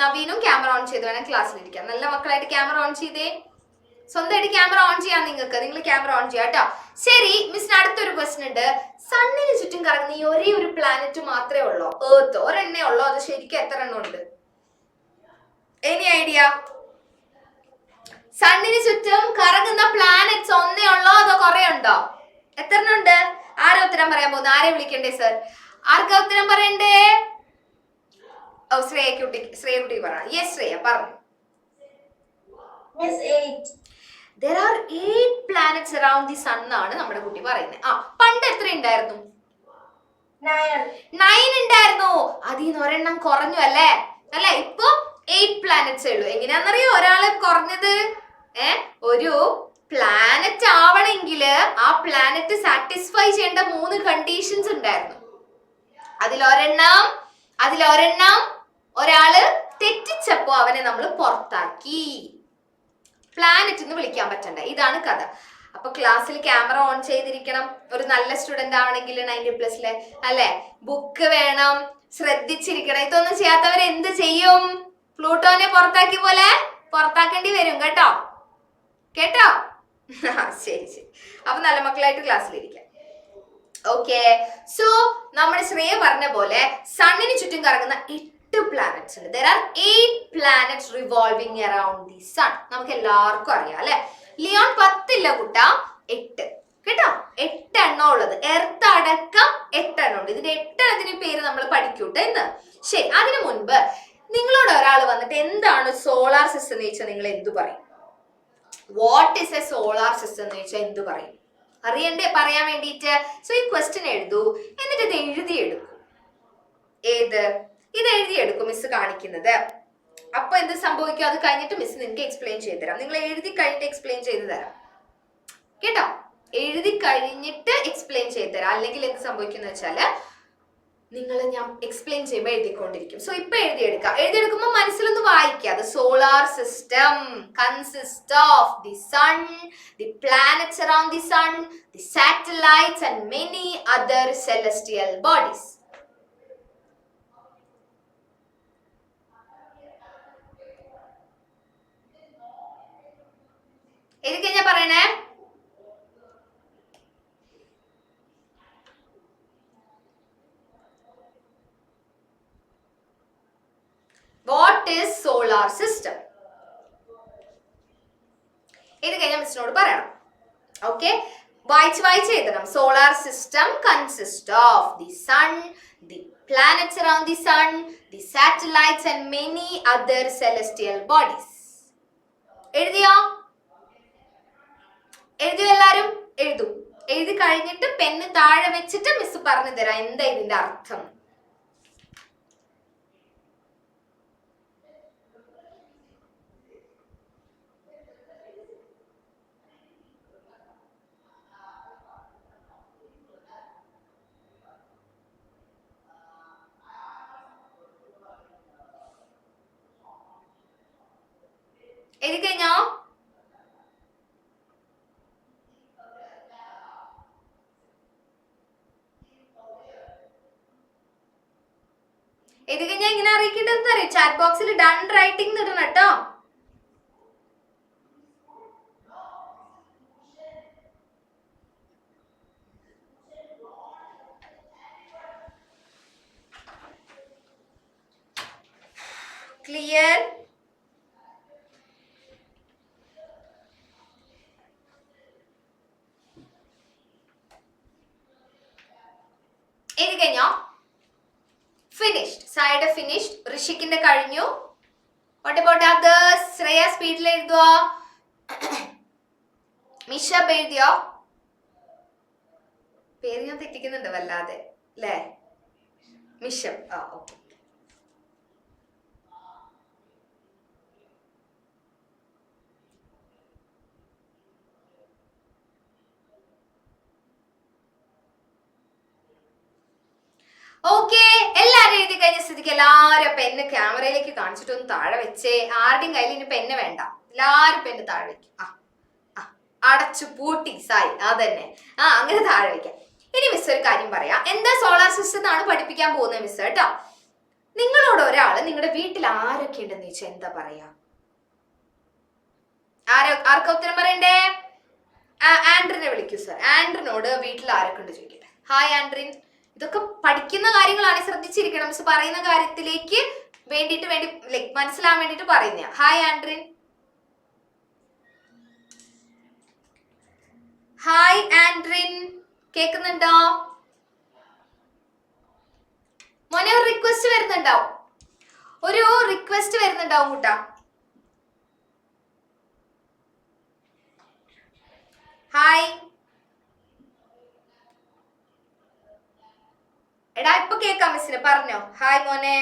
നവീനും ക്യാമറ ഓൺ ചെയ്ത് വേണം ക്ലാസ്സിലിരിക്കാം. നല്ല മക്കളായിട്ട് ക്യാമറ ഓൺ ചെയ്തേ. സ്വന്തമായിട്ട് ക്യാമറ ഓൺ ചെയ്യാൻ നിങ്ങൾ ക്യാമറ ഓൺ ചെയ്യാം കേട്ടോ. ശരി, മിസ്സിന് അടുത്തൊരു ക്വസ്റ്റ്യൻ ഉണ്ട്. സണ്ണിന് ചുറ്റും കറങ്ങുന്ന ഈ ഒരേ ഒരു പ്ലാനറ്റ് മാത്രമേ ഉള്ളൂ, എർത്ത് ഒരെണ്ണേ ഉള്ളൂ. അത് ശരിക്കും എത്ര എണ്ണം ഉണ്ട്? Any idea? സണ്ണിന് ചുറ്റും കറങ്ങുന്ന പ്ലാനറ്റ്സ് ഒന്നേ ഉള്ളോ അതോ കുറെ ഉണ്ടോ? എത്ര എണ്ണം ഉണ്ട്? ആരാ ഉത്തരം പറയാൻ പോകുന്നത്? ആരെ വിളിക്കണ്ടേ സർ? ആർക്കാ ഉത്തരം പറയണ്ടേ? ഓ, ശ്രേയക്കുട്ടി പറ. യെസ് ശ്രേയ പറഞ്ഞു. There are 8 planets around the sun ആണ് നമ്മുടെ കുട്ടി പറയുന്നത്. പണ്ട് എത്ര ഉണ്ടായിരുന്നു? 9 ഉണ്ടായിരുന്നു. അതിന്ന് ഒരെണ്ണം കുറഞ്ഞു അല്ലേ? അല്ലെ, ഇപ്പൊ 8 planets ഉള്ളൂ. എങ്ങനെയാണെന്നറിയോ ഒരാള് കുറഞ്ഞത്? ഒരു പ്ലാനറ്റ് ആവണമെങ്കിൽ ആ പ്ലാനറ്റ് സാറ്റിസ്ഫൈ ചെയ്യേണ്ട 3 കണ്ടീഷൻസ് ഉണ്ടായിരുന്നു. അതിലൊരെണ്ണം ഒരാള് തെറ്റിച്ചപ്പോ അവനെ നമ്മൾ പുറത്താക്കി. പ്ലാനറ്റ് എന്ന് വിളിക്കാൻ പറ്റണ്ട. ഇതാണ് കഥ. അപ്പൊ ക്ലാസ്സിൽ ക്യാമറ ഓൺ ചെയ്തിരിക്കണം. ഒരു നല്ല സ്റ്റുഡന്റ് ആവണമെങ്കിൽ 90+, അല്ലെ? ബുക്ക് വേണം, ശ്രദ്ധിച്ചിരിക്കണം. ഇതൊന്നും ചെയ്യാത്തവർ എന്ത് ചെയ്യും? പ്ലൂട്ടോനെ പുറത്താക്കി പോലെ പുറത്താക്കേണ്ടി വരും കേട്ടോ. കേട്ടോ? ശരി. അപ്പൊ നല്ല മക്കളായിട്ട് ക്ലാസ്സിലിരിക്കാം. ഓക്കെ, സോ നമ്മുടെ ശ്രേയ പറഞ്ഞ പോലെ സണ്ണിന് ചുറ്റും കറങ്ങുന്ന 8 planets ഉണ്ട്. There are 8 planets revolving around the sun. നമുക്ക് എല്ലാവർക്കും അറിയാം അല്ലെ? ലിയോൺ 10 ഇല്ല കുട്ട, 8 കേട്ടോ. 8 എണ്ണം ഉള്ളത്. എർത്ത് അടക്കം 8 എണ്ണം ഉണ്ട്. ഇതിന്റെ 8 എണ്ണത്തിന് പേര് നമ്മൾ പഠിക്കൂട്ടെ ഇന്ന്. ശരി, അതിനു മുൻപ് നിങ്ങളോട് ഒരാൾ വന്നിട്ട് എന്താണ് സോളാർ സിസ്റ്റം എന്ന് ചോദിച്ചാൽ നിങ്ങൾ എന്തു പറയും? What is A solar system എന്ന് ചോദിച്ചാൽ എന്തു പറയും? അറിയണ്ടേ പറയാൻ വേണ്ടിയിട്ട്? സോ ഈ ക്വസ്റ്റ്യൻ എഴുതൂ, എന്നിട്ട് ഇത് എഴുതിയെടുക്കും. ഇത് എഴുതിയെടുക്കും മിസ് കാണിക്കുന്നത്. അപ്പൊ എന്ത് സംഭവിക്കും? അത് കഴിഞ്ഞിട്ട് മിസ് നിങ്ങൾക്ക് എക്സ്പ്ലെയിൻ ചെയ്ത് തരാം. നിങ്ങൾ എഴുതി കഴിഞ്ഞിട്ട് എക്സ്പ്ലെയിൻ ചെയ്ത് തരാം കേട്ടോ. എഴുതി കഴിഞ്ഞിട്ട് എക്സ്പ്ലെയിൻ ചെയ്ത് തരാം. അല്ലെങ്കിൽ എന്ത് സംഭവിക്കുന്ന വെച്ചാല് ഞാൻ എക്സ്പ്ലെയിൻ ചെയ്യുമ്പോൾ എഴുതിക്കൊണ്ടിരിക്കും. സോ ഇപ്പൊ എഴുതിയെടുക്കുമ്പോൾ മനസ്സിലൊന്ന് വായിക്കുക. The solar system consists of the sun, the planets around the sun, the satellites and many other celestial bodies. ഏതൊക്കെ ഞാൻ പറയണേ? What is solar system? ഇത് കഴിഞ്ഞാൽ മിസ്സിനോട് പറയണം. ഓക്കെ, വായിച്ച് എഴുതണം. Solar system consist of the sun, the planets around the sun, the satellites and many other celestial bodies. എഴുതിയോ എല്ലാരും? എഴുതി കഴിഞ്ഞിട്ട് പെണ്ണ് താഴെ വെച്ചിട്ട് മിസ് പറഞ്ഞു തരാം എന്താ ഇതിന്റെ അർത്ഥം. എഴുതി കഴിഞ്ഞോ? എഴുതി കഴിഞ്ഞാൽ ഇങ്ങനെ അറിയിക്കേണ്ടതെന്ന് അറിയാം. ചാറ്റ് ബോക്സിൽ ഡൺ റൈറ്റിംഗ് ഇടണം കേട്ടോ. ക്ലിയർ? ഫിനിഷ്ഡ്. സായുടെ ഫിനിഷ്ഡ്. ഋഷിക്കിന്റെ കഴിഞ്ഞു. What about others? ശ്രേയ സ്പീഡിൽ എഴുതുക. മിഷബ് എഴുതിയോ? പേര് ഞാൻ തെറ്റിക്കുന്നുണ്ട് വല്ലാതെ അല്ലേ? മിഷബ്. ഓക്കെ. ഓക്കെ, എല്ലാരും എഴുതി കഴിഞ്ഞ സ്ഥിതിക്ക് എല്ലാരും പെന്ന് ക്യാമറയിലേക്ക് കാണിച്ചിട്ടൊന്ന് താഴെ വെച്ചേ. ആരുടെയും കയ്യിൽ ഇനി പെന്ന് വേണ്ട, എല്ലാരും പെന്ന് താഴെ വെക്കും. അടച്ചു പൂട്ടി സായി, അതന്നെ. അങ്ങനെ താഴെ വെക്കാം. ഇനി മിസ് ഒരു കാര്യം പറയാം. എന്താ സോളാർ സിസ്റ്റം പഠിപ്പിക്കാൻ പോകുന്നത് മിസ് കേട്ടോ. നിങ്ങളോട് ഒരാള് നിങ്ങളുടെ വീട്ടിൽ ആരൊക്കെ ഉണ്ടെന്ന് ചോദിച്ചാൽ എന്താ പറയാ? ആർക്കാ ഉത്തരം പറയണ്ടേ? ആൻഡ്രിനെ വിളിക്കൂ സർ. ആൻഡ്രിനോട് വീട്ടിൽ ആരൊക്കെ ഉണ്ട് ചോദിക്കട്ടെ. ഹായ് ആൻഡ്രിൻ. ഇതൊക്കെ പഠിക്കുന്ന കാര്യങ്ങളാണ്, ശ്രദ്ധിച്ചിരിക്കണം. മിസ് പറയുന്ന കാര്യത്തിലേക്ക് വേണ്ടിട്ട് മനസ്സിലാവാൻ വേണ്ടിട്ട് പറയുന്ന. ഹായ് ആൻഡ്രിൻ. ഹായ് ആൻഡ്രിൻ, കേൾക്കുന്നുണ്ടോ മോനെ? ഒരു റിക്വസ്റ്റ് വരുന്നുണ്ടാവും കൂട്ടാ. ഹായ് എടാ, ഇപ്പൊ കേക്കാം മിസ്സിന്, പറഞ്ഞോ. ഹായ് മോനെ.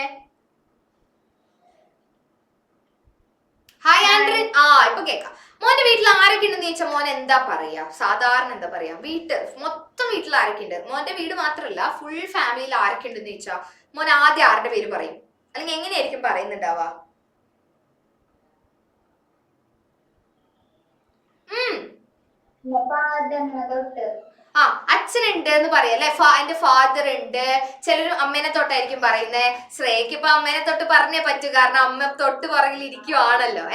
ഹായ് ആൻഡ്രിൻ. ഇപ്പൊ കേക്കാം. മോന്റെ വീട്ടിൽ ആരൊക്കെ ഉണ്ടെന്ന് ചോദിച്ചാൽ മോൻ എന്താ പറയാ? സാധാരണ എന്താ പറയാ? മൊത്തം വീട്ടിൽ ആരൊക്കെ ഉണ്ട്? മോന്റെ വീട് മാത്രല്ല, ഫുൾ ഫാമിലിയിൽ ആരൊക്കെ ഉണ്ടെന്ന് ചോദിച്ചാ മോൻ ആദ്യം ആരുടെ പേര് പറയും? അല്ലെങ്കിൽ എങ്ങനെയായിരിക്കും പറയുന്നുണ്ടാവാ? അച്ഛനുണ്ട് എന്ന് പറയല്ലേ, എന്റെ ഫാദർ ഉണ്ട്. ചിലർ അമ്മേനെ തൊട്ടായിരിക്കും പറയുന്നത്. ശ്രേയക്ക് ഇപ്പൊ അമ്മേനെ തൊട്ട് പറഞ്ഞേ പറ്റൂ, കാരണം അമ്മ തൊട്ട് പുറകിൽ ഇരിക്കുവാണല്ലോ.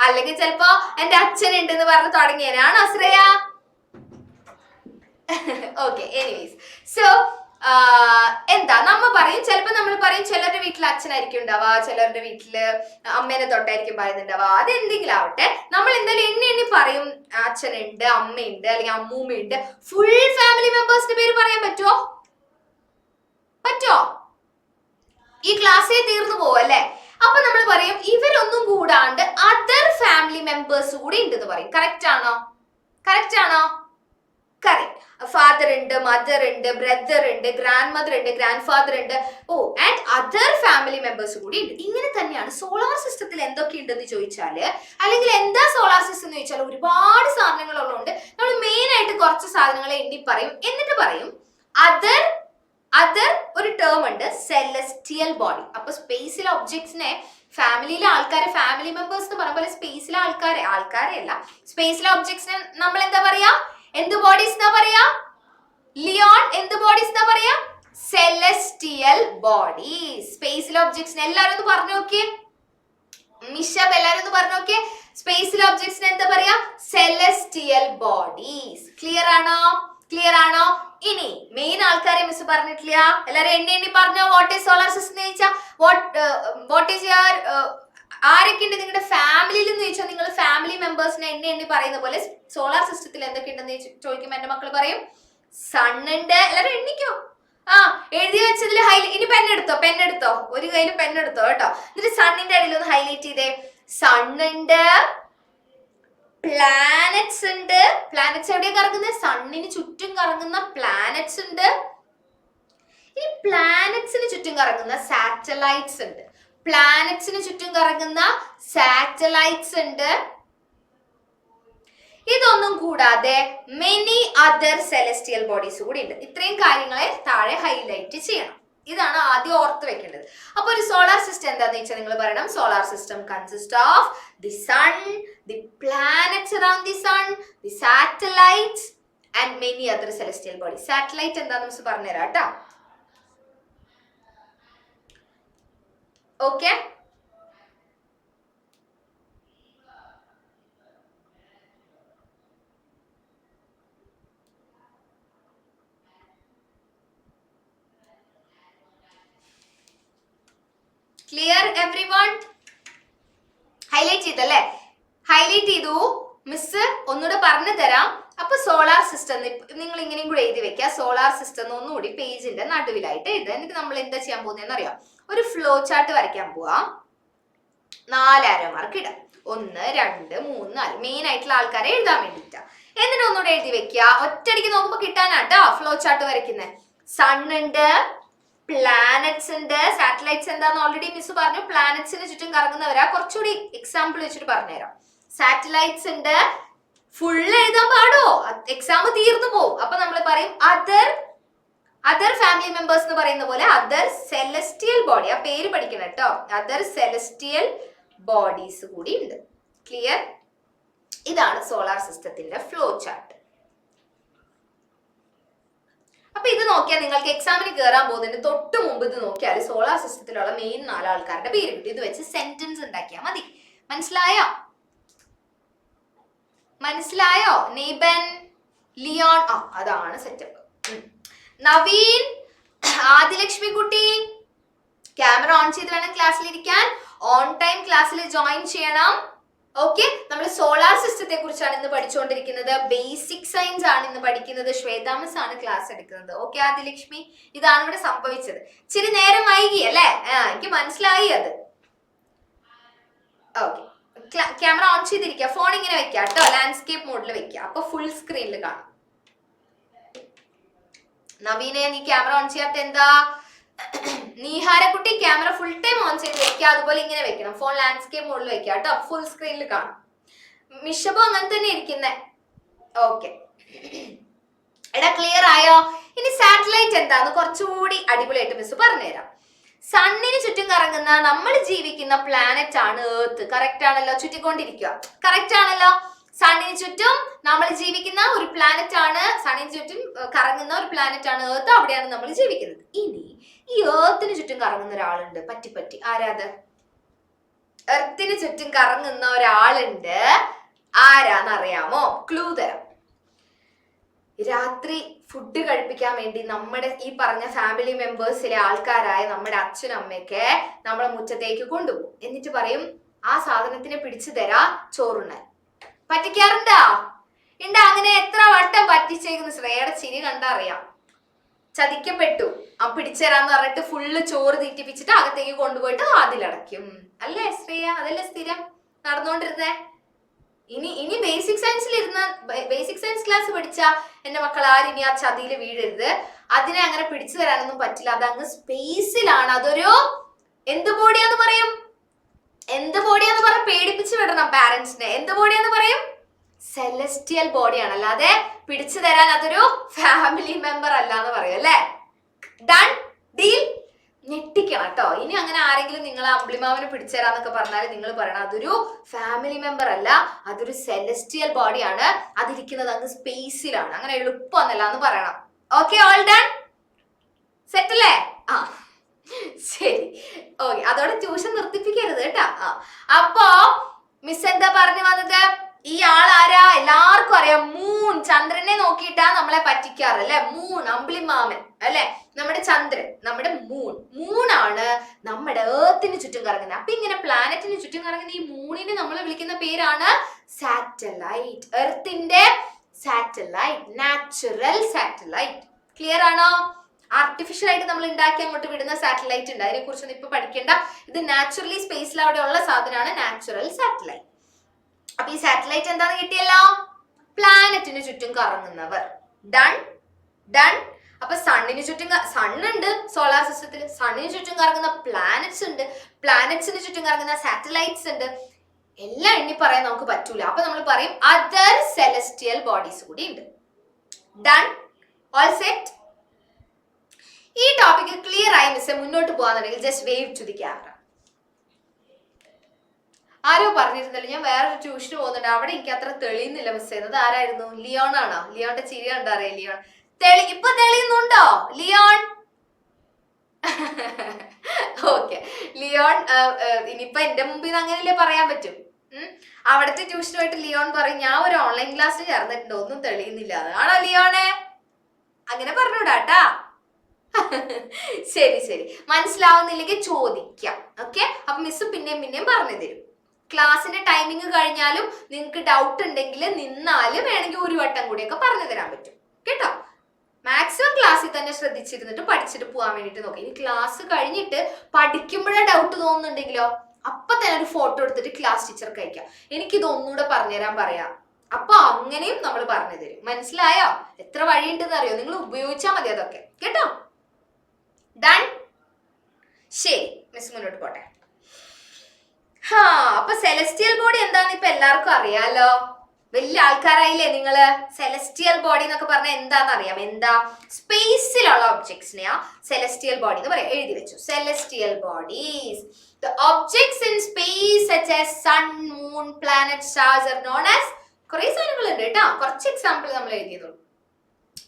അല്ലെങ്കിൽ ചിലപ്പോ എന്റെ അച്ഛനുണ്ട് എന്ന് പറഞ്ഞ് തുടങ്ങിയനാണോ ശ്രേയ? Okay, anyways. സോ എന്താ നമ്മ പറയും, ചിലപ്പോ നമ്മൾ പറയും ചിലരുടെ വീട്ടിൽ അച്ഛനായിരിക്കും ഉണ്ടാവുക, ചിലരുടെ വീട്ടില് അമ്മേനെ തൊട്ടായിരിക്കും പറയുന്നുണ്ടാവുക. അതെന്തെങ്കിലും ആവട്ടെ, നമ്മൾ എന്തായാലും എണ്ണി പറയും. അച്ഛനുണ്ട്, അമ്മയുണ്ട്, അല്ലെങ്കിൽ അമ്മൂമ്മയുണ്ട്. ഫുൾ ഫാമിലി മെമ്പേഴ്സിന്റെ പേര് പറയാൻ പറ്റുമോ? ഈ ക്ലാസ്സിൽ തീർന്നു പോവല്ലേ? അപ്പൊ നമ്മൾ പറയും ഇവരൊന്നും കൂടാണ്ട് അതർ ഫാമിലി മെമ്പേഴ്സ് കൂടി ഉണ്ടെന്ന് പറയും. കറക്റ്റ് ആണോ? കറക്റ്റ്. ഫാദർ ഉണ്ട്, മദർ ഉണ്ട്, ബ്രദർ ഉണ്ട്, ഗ്രാൻഡ് മദർ ഉണ്ട്, ഗ്രാൻഡ് ഫാദർ ഉണ്ട്. ആൻഡ് അതർ ഫാമിലി മെമ്പേഴ്സ് കൂടി ഉണ്ട്. ഇങ്ങനെ തന്നെയാണ് സോളാർ സിസ്റ്റത്തിൽ എന്തൊക്കെ ഉണ്ടെന്ന് ചോദിച്ചാല്, അല്ലെങ്കിൽ എന്താ സോളാർ സിസ്റ്റം എന്ന് ചോദിച്ചാൽ ഒരുപാട് സാധനങ്ങൾ ഉള്ളതുകൊണ്ട് നമ്മൾ മെയിൻ ആയിട്ട് കുറച്ച് സാധനങ്ങളെ എണ്ണി പറയും. എന്നിട്ട് പറയും അതർ ഒരു ടേം ഉണ്ട്, സെലസ്റ്റിയൽ ബോഡി. അപ്പൊ സ്പേസിലെ ഒബ്ജക്ട്സിനെ ഫാമിലിയിലെ ആൾക്കാരെ ഫാമിലി മെമ്പേഴ്സ് എന്ന് പറഞ്ഞ പോലെ സ്പേസിലെ ആൾക്കാരെ അല്ല, സ്പേസിലെ ഒബ്ജക്ട്സിനെ നമ്മൾ എന്താ പറയാ? എന്ത് ബോഡീസ് എന്നാ പറയാ? ലിയോൺ, എന്ത് ബോഡീസ് എന്നാ പറയാ? Celestial bodies. സ്പേസിലെ ഒബ്ജക്ട്സിനെ എല്ലാരും ഒന്ന് പറഞ്ഞു നോക്കിയേ. മിഷബ് എല്ലാരും ഒന്ന് പറഞ്ഞു നോക്കിയേ. സ്പേസിലെ ഒബ്ജക്ട്സിനെ എന്താ പറയാ? Celestial bodies. ക്ലിയർ ആണോ? ഇനി മെയിൻ ആൾക്കാരെ മിസ് പറഞ്ഞിട്ടില്ല. എല്ലാരും എണ്ണി പറഞ്ഞോ. വാട്ട് ഈസ് സോളാർ സിസ്റ്റം എന്ന് ചോദിച്ചാൽ വാട്ട് ഈസ് യുവർ ആരൊക്കെ ഉണ്ട് നിങ്ങളുടെ ഫാമിലിയിൽ എന്ന് ചോദിച്ചാൽ നിങ്ങൾ ഫാമിലി മെമ്പേഴ്സിനെ എണ്ണി പറയുന്ന പോലെ സോളാർ സിസ്റ്റത്തിൽ എന്തൊക്കെ ഉണ്ടെന്ന് ചോദിക്കുമ്പോൾ എന്റെ മക്കൾ പറയും സൺ ഉണ്ട്. എല്ലാരും എണ്ണിക്കോ. എഴുതി വെച്ചതിൽ ഇനി പെണ്ണെടുത്തോ ഒരു കയ്യിൽ പെണ്ണെടുത്തോ കേട്ടോ. എന്നിട്ട് സണ്ണിന്റെ അടിയിൽ ഒന്ന് ഹൈലൈറ്റ് ചെയ്തേ. സൺ ഉണ്ട്, പ്ലാനറ്റ്സ് ഉണ്ട്. പ്ലാനറ്റ്സ് എവിടെയാ കറങ്ങുന്നത്? സണ്ണിന് ചുറ്റും കറങ്ങുന്ന പ്ലാനറ്റ്സ് ഉണ്ട്. ഈ പ്ലാനറ്റ്സിന് ചുറ്റും കറങ്ങുന്ന സാറ്റലൈറ്റ്സ് ഉണ്ട്. പ്ലാനറ്റ്സിന് ചുറ്റും കറങ്ങുന്ന സാറ്റലൈറ്റ്സ് ഉണ്ട്. ഇതൊന്നും കൂടാതെ മെനി അതർ സെലസ്റ്റിയൽ ബോഡീസ് കൂടി ഉണ്ട്. ഇത്രയും കാര്യങ്ങളെ താഴെ ഹൈലൈറ്റ് ചെയ്യണം. ഇതാണ് ആദ്യം ഓർത്ത് വെക്കേണ്ടത്. അപ്പൊ ഒരു സോളാർ സിസ്റ്റം എന്താന്ന് വെച്ചാൽ നിങ്ങൾ പറയണം solar system consist of the sun, the planets around the sun, the satellites and many other celestial bodies. Satellite എന്താന്ന് മിസ് പറഞ്ഞുതരാം കേട്ടോ. Okay, clear everyone? ഹൈലൈറ്റ് ചെയ്തല്ലേ? ഹൈലൈറ്റ് ചെയ്തു. മിസ് ഒന്നുകൂടെ പറഞ്ഞു തരാം. അപ്പൊ സോളാർ സിസ്റ്റം നിങ്ങൾ ഇങ്ങനെയും കൂടെ എഴുതി വെക്കുക. സോളാർ സിസ്റ്റം ഒന്നുകൂടി പേജിന്റെ നടുവിലായിട്ട് എഴുതുക. എന്നിട്ട് നമ്മൾ എന്താ ചെയ്യാൻ പോകുന്നതെന്ന് അറിയാം, ഒരു ഫ്ലോ ചാർട്ട് വരയ്ക്കാൻ പോവാം. 4 ആരോ മാർക്ക് ഇടാം. 1 2 3 4 മെയിൻ ആയിട്ടുള്ള ആൾക്കാരെ എഴുതാൻ വേണ്ടിട്ടാ. എന്നിട്ട് ഒന്നുകൂടെ എഴുതി വെക്കുക. ഒറ്റയടിക്ക് നോക്കുമ്പോ കിട്ടാനാട്ടോ ഫ്ലോ ചാർട്ട് വരയ്ക്കുന്നത്. സൺ ഉണ്ട്, പ്ലാനറ്റ്സ് ഉണ്ട്, സാറ്റലൈറ്റ്സ് എന്താന്ന് ഓൾറെഡി മിസ് പറഞ്ഞു. പ്ലാനറ്റ്സിന് ചുറ്റും കറങ്ങുന്നവരാ. കുറച്ചുകൂടി എക്സാമ്പിൾ വെച്ചിട്ട് പറഞ്ഞുതരാം. സാറ്റലൈറ്റ്സ് ഉണ്ട്. ഫുള്ള് എഴുതാൻ പാടോ? എക്സാം തീർന്നു പോകും. അപ്പൊ നമ്മൾ പറയും അതർ ഫാമിലി മെമ്പേഴ്സ് എന്ന് പറയുന്ന പോലെ അതർ സെലസ്റ്റിയൽ ബോഡി. ആ പേര് പഠിക്കണം കേട്ടോ. അതർ സെലസ്റ്റിയൽ ബോഡീസ് കൂടി ഉണ്ട്. ക്ലിയർ? ഇതാണ് സോളാർ സിസ്റ്റത്തിന്റെ ഫ്ലോ ചാർട്ട്. അപ്പൊ ഇത് നോക്കിയാൽ നിങ്ങൾക്ക് എക്സാമിന് കയറാൻ പോകുന്നതിന് തൊട്ട് മുമ്പ് ഇത് നോക്കിയാൽ സോളാർ സിസ്റ്റത്തിലുള്ള മെയിൻ 4 ആൾക്കാരുടെ പേര് കിട്ടും. ഇത് വെച്ച് സെന്റൻസ് ഉണ്ടാക്കിയാൽ മതി. മനസ്സിലായോ? നെയ്ബൻ, ലിയോൺ, അതാണ് സെറ്റപ്പ്. നവീൻ, ആദിലക്ഷ്മി കുട്ടി, ക്യാമറ ഓൺ ചെയ്ത് വേണം ക്ലാസ്സിൽ ഇരിക്കാൻ. ഓൺ ടൈം ക്ലാസ്സിൽ ജോയിൻ ചെയ്യണം. ഓക്കെ, നമ്മൾ സോളാർ സിസ്റ്റത്തെ കുറിച്ചാണ് ഇന്ന് പഠിച്ചുകൊണ്ടിരിക്കുന്നത്. ബേസിക് സയൻസ് ആണ് ഇന്ന് പഠിക്കുന്നത്. ശ്വേതാമസ് ആണ് ക്ലാസ് എടുക്കുന്നത്. ഓക്കെ ആദിലക്ഷ്മി, ഇതാണ് ഇവിടെ സംഭവിച്ചത്. ഇച്ചിരി നേരം വൈകി അല്ലേ? എനിക്ക് മനസ്സിലായി അത്. ഓക്കെ, ക്യാമറ ഓൺ ചെയ്തിരിക്കുക. ഫോൺ ഇങ്ങനെ വെക്കുക കേട്ടോ, ലാൻഡ്സ്കേപ്പ് മോഡിൽ വെക്കുക. അപ്പൊ ഫുൾ സ്ക്രീനിൽ കാണാം. നവീനെ, നീ ക്യാമറ ഓൺ ചെയ്യാത്ത എന്താ? നീഹാരക്കുട്ടി, ക്യാമറ ഫുൾ ടൈം ഓൺ ചെയ്ത് വെക്കുക. അതുപോലെ ഇങ്ങനെ വെക്കണം. ഫോൺ ലാൻഡ്സ്കേപ്പ് മോഡിൽ വെക്കുക കേട്ടോ, ഫുൾ സ്ക്രീനിൽ കാണാം. മിഷബോ അങ്ങനെ തന്നെ ഇരിക്കുന്നേ. ഓക്കെ, എടാ ക്ലിയർ ആയോ? ഇനി സാറ്റലൈറ്റ് എന്താന്ന് കുറച്ചുകൂടി അടിപൊളിയായിട്ട് മിസ് പറഞ്ഞുതരാം. സണ്ണിന് ചുറ്റും കറങ്ങുന്ന നമ്മൾ ജീവിക്കുന്ന പ്ലാനറ്റ് ആണ് ഏർത്ത്. കറക്റ്റ് ആണല്ലോ? ചുറ്റിക്കൊണ്ടിരിക്കുക. കറക്റ്റ് ആണല്ലോ? സണ്ണിന് ചുറ്റും നമ്മൾ ജീവിക്കുന്ന ഒരു പ്ലാനറ്റ് ആണ്, സണ്ണിന് ചുറ്റും കറങ്ങുന്ന ഒരു പ്ലാനറ്റ് ആണ് ഏർത്ത്. അവിടെയാണ് നമ്മൾ ജീവിക്കുന്നത്. ഇനി ഈ ഏർത്തിന് ചുറ്റും കറങ്ങുന്ന ഒരാളുണ്ട്. പറ്റി ആരാത്? എർത്തിന് ചുറ്റും കറങ്ങുന്ന ഒരാളുണ്ട്. ആരാന്നറിയാമോ? ക്ലൂ തരാം. രാത്രി ഫുഡ് കഴിപ്പിക്കാൻ വേണ്ടി നമ്മുടെ ഈ പറഞ്ഞ ഫാമിലി മെമ്പേഴ്സിലെ ആൾക്കാരായ നമ്മുടെ അച്ഛനും അമ്മയൊക്കെ നമ്മളെ മുറ്റത്തേക്ക് കൊണ്ടുപോകും. എന്നിട്ട് പറയും ആ സാധനത്തിനെ പിടിച്ചു തരാ ചോറുണ്ണാൻ. പറ്റിക്കാറുണ്ടാ? അങ്ങനെ എത്ര വട്ടം പറ്റിച്ചേക്കുന്നു. ശ്രേയയുടെ ചിരി കണ്ടാ അറിയാം. ചതിക്കപ്പെട്ടു. പിടിച്ചു തരാന്ന് പറഞ്ഞിട്ട് ഫുള്ള് ചോറ് തീറ്റിപ്പിച്ചിട്ട് അകത്തേക്ക് കൊണ്ടുപോയിട്ട് വാതിലടയ്ക്കും. അല്ലേ ശ്രേയ? അതല്ലേ സ്ഥിരം നടന്നുകൊണ്ടിരുന്നേ? ഇനി ബേസിക് സയൻസ് ക്ലാസ് പഠിച്ച എന്റെ മക്കൾ ആരും ഇനി ആ ചതിയിൽ വീഴരുത്. അതിനെ അങ്ങനെ പിടിച്ചു തരാനൊന്നും പറ്റില്ല. അതങ്ങ് സ്പേസിലാണ്. അതൊരു എന്ത് ബോഡിയാന്ന് പറയും? പേടിപ്പിച്ചു വിടണം പാരന്റ്സിനെ. എന്ത് ബോഡിയാന്ന് പറയും? സെലസ്റ്റിയൽ ബോഡിയാണ്. അല്ലാതെ പിടിച്ചു തരാൻ അതൊരു ഫാമിലി മെമ്പർ അല്ല എന്ന് പറയും. അല്ലേ? Done deal? ഞെട്ടിക്കണം കേട്ടോ. ഇനി അങ്ങനെ ആരെങ്കിലും നിങ്ങൾ അമ്പിളിമാവിനെ പിടിച്ചു തരാന്നൊക്കെ പറഞ്ഞാൽ നിങ്ങൾ പറയണം അതൊരു ഫാമിലി മെമ്പർ അല്ല, അതൊരു സെലസ്റ്റിയൽ ബോഡിയാണ്. അതിരിക്കുന്നത് അങ്ങ് സ്പേസിലാണ്. അങ്ങനെ എളുപ്പമൊന്നല്ല എന്ന് പറയണം. Okay, all done? സെറ്റ് അല്ലേ? ശരി, ഓക്കെ. അതോടെ ട്യൂഷൻ നിർത്തിപ്പിക്കരുത് കേട്ടാ. അപ്പോ മിസ് എന്താ പറഞ്ഞു വന്നത്? ഈ ആളാരാ? എല്ലാവർക്കും അറിയാം. മൂൺ. ചന്ദ്രനെ നോക്കിയിട്ടാ നമ്മളെ പറ്റിക്കാറ് അല്ലെ? മൂൺ, അമ്പിളിമാമൻ അല്ലെ? നമ്മുടെ ചന്ദ്രൻ, നമ്മുടെ മൂണാണ് നമ്മുടെ ഏർത്തിന് ചുറ്റും കറങ്ങുന്നത്. അപ്പൊ ഇങ്ങനെ പ്ലാനറ്റിന് ചുറ്റും കറങ്ങുന്ന ഈ മൂണിനെ നമ്മൾ വിളിക്കുന്ന പേരാണ് സാറ്റലൈറ്റ്. എർത്തിന്റെ സാറ്റലൈറ്റ്, നാച്ചുറൽ സാറ്റലൈറ്റ്. ക്ലിയർ ആണോ? ആർട്ടിഫിഷ്യൽ ആയിട്ട് നമ്മൾ ഉണ്ടാക്കി അങ്ങോട്ട് വിടുന്ന സാറ്റലൈറ്റ് ഉണ്ട്. അതിനെ കുറിച്ചൊന്നും ഇപ്പൊ പഠിക്കേണ്ട. ഇത് നാച്ചുറലി സ്പേസിൽ അവിടെ ഉള്ള സാധനമാണ് നാച്ചുറൽ സാറ്റലൈറ്റ്. അപ്പൊ ഈ സാറ്റലൈറ്റ് എന്താന്ന് കിട്ടിയല്ലോ? പ്ലാനറ്റിന് ചുറ്റും കറങ്ങുന്നവർ. ഡൺ. അപ്പൊ സണ്ണിന് ചുറ്റും സണ്ണുണ്ട് സോളാർ സിസ്റ്റത്തിൽ. സണ്ണിന് ചുറ്റും കറങ്ങുന്ന പ്ലാനറ്റ്സ് ഉണ്ട്. പ്ലാനറ്റ്സിന് ചുറ്റും കറങ്ങുന്ന സാറ്റലൈറ്റ്സ് ഉണ്ട്. എല്ലാം എണ്ണി പറയാൻ നമുക്ക് പറ്റൂല. അപ്പൊ നമ്മൾ പറയും അതർ സെലസ്റ്റിയൽ ബോഡീസ് കൂടി ഉണ്ട്. ഡൺ? All set? ഈ ടോപ്പിക് ക്ലിയർ ആയി മിസ്സേ മുന്നോട്ട് പോകാന്നുണ്ടെങ്കിൽ just wave to the camera. ആരോ പറഞ്ഞിരുന്നല്ലോ ഞാൻ വേറൊരു ട്യൂഷന് പോകുന്നുണ്ട്, അവിടെ എനിക്ക് അത്ര തെളിയുന്നില്ല മിസ്. എന്നത് ആരായിരുന്നു? ലിയോൺ ആണോ? ലിയോണിന്റെ ചിരി കണ്ടറിയാം. ലിയോൺ ഇപ്പൊ തെളിയുന്നുണ്ടോ ലിയോൺ? ഓക്കെ, ലിയോൺ ഇനിയിപ്പൊ എന്റെ മുമ്പിൽ നിന്ന് അങ്ങനെയല്ലേ പറയാൻ പറ്റും. അവിടുത്തെ ട്യൂഷനുമായിട്ട് ലിയോൺ പറയും ഞാൻ ഒരു ഓൺലൈൻ ക്ലാസ്സിൽ ചേർന്നിട്ടുണ്ട്, ഒന്നും തെളിയുന്നില്ല. ആണോ ലിയോണെ? അങ്ങനെ പറഞ്ഞൂടാട്ടാ. ശരി, മനസ്സിലാവുന്നില്ലെങ്കിൽ ചോദിക്കാം. ഓക്കെ, അപ്പൊ മിസ് പിന്നെയും പറഞ്ഞു തരും. ക്ലാസ്സിന്റെ ടൈമിങ് കഴിഞ്ഞാലും നിങ്ങൾക്ക് ഡൗട്ട് ഉണ്ടെങ്കിൽ നിന്നാലും വേണമെങ്കിൽ ഒരു വട്ടം കൂടിയൊക്കെ പറഞ്ഞു തരാൻ പറ്റും കേട്ടോ. മാക്സിമം ക്ലാസ്സിൽ തന്നെ ശ്രദ്ധിച്ചിരുന്നിട്ട് പഠിച്ചിട്ട് പോകാൻ വേണ്ടിട്ട് നോക്കാം. ഇനി ക്ലാസ് കഴിഞ്ഞിട്ട് പഠിക്കുമ്പോഴേ ഡൗട്ട് തോന്നുന്നുണ്ടെങ്കിലോ അപ്പൊ തന്നെ ഒരു ഫോട്ടോ എടുത്തിട്ട് ക്ലാസ് ടീച്ചർക്ക് അയക്കാം, എനിക്കിത് ഒന്നുകൂടെ പറഞ്ഞുതരാൻ പറയാം. അപ്പൊ അങ്ങനെയും നമ്മൾ പറഞ്ഞു തരും. മനസ്സിലായോ? എത്ര വഴിയുണ്ടെന്ന് അറിയോ? നിങ്ങൾ ഉപയോഗിച്ചാൽ മതി അതൊക്കെ കേട്ടോ. ഡൺ. ശരി, മിസ് മുന്നോട്ട് പോട്ടെ. അപ്പൊ സെലസ്റ്റിയൽ ബോഡി എന്താന്ന് ഇപ്പൊ എല്ലാവർക്കും അറിയാലോ. വലിയ ആൾക്കാരായില്ലേ നിങ്ങള്. സെലസ്റ്റിയൽ ബോഡി എന്നൊക്കെ പറഞ്ഞാൽ എന്താന്ന് അറിയാം. എന്താ? സ്പേസിലുള്ള ഒബ്ജക്ട്സിനെയാ സെലസ്റ്റിയൽ ബോഡി എന്ന് പറയാം. എഴുതി വെച്ചു. Celestial bodies, the objects in space such as sun, moon, planets, stars are known as, കുറേ സാധനങ്ങൾ ഉണ്ട് കേട്ടോ, കുറച്ച് എക്സാമ്പിൾ നമ്മൾ എഴുതിയതുള്ളൂ.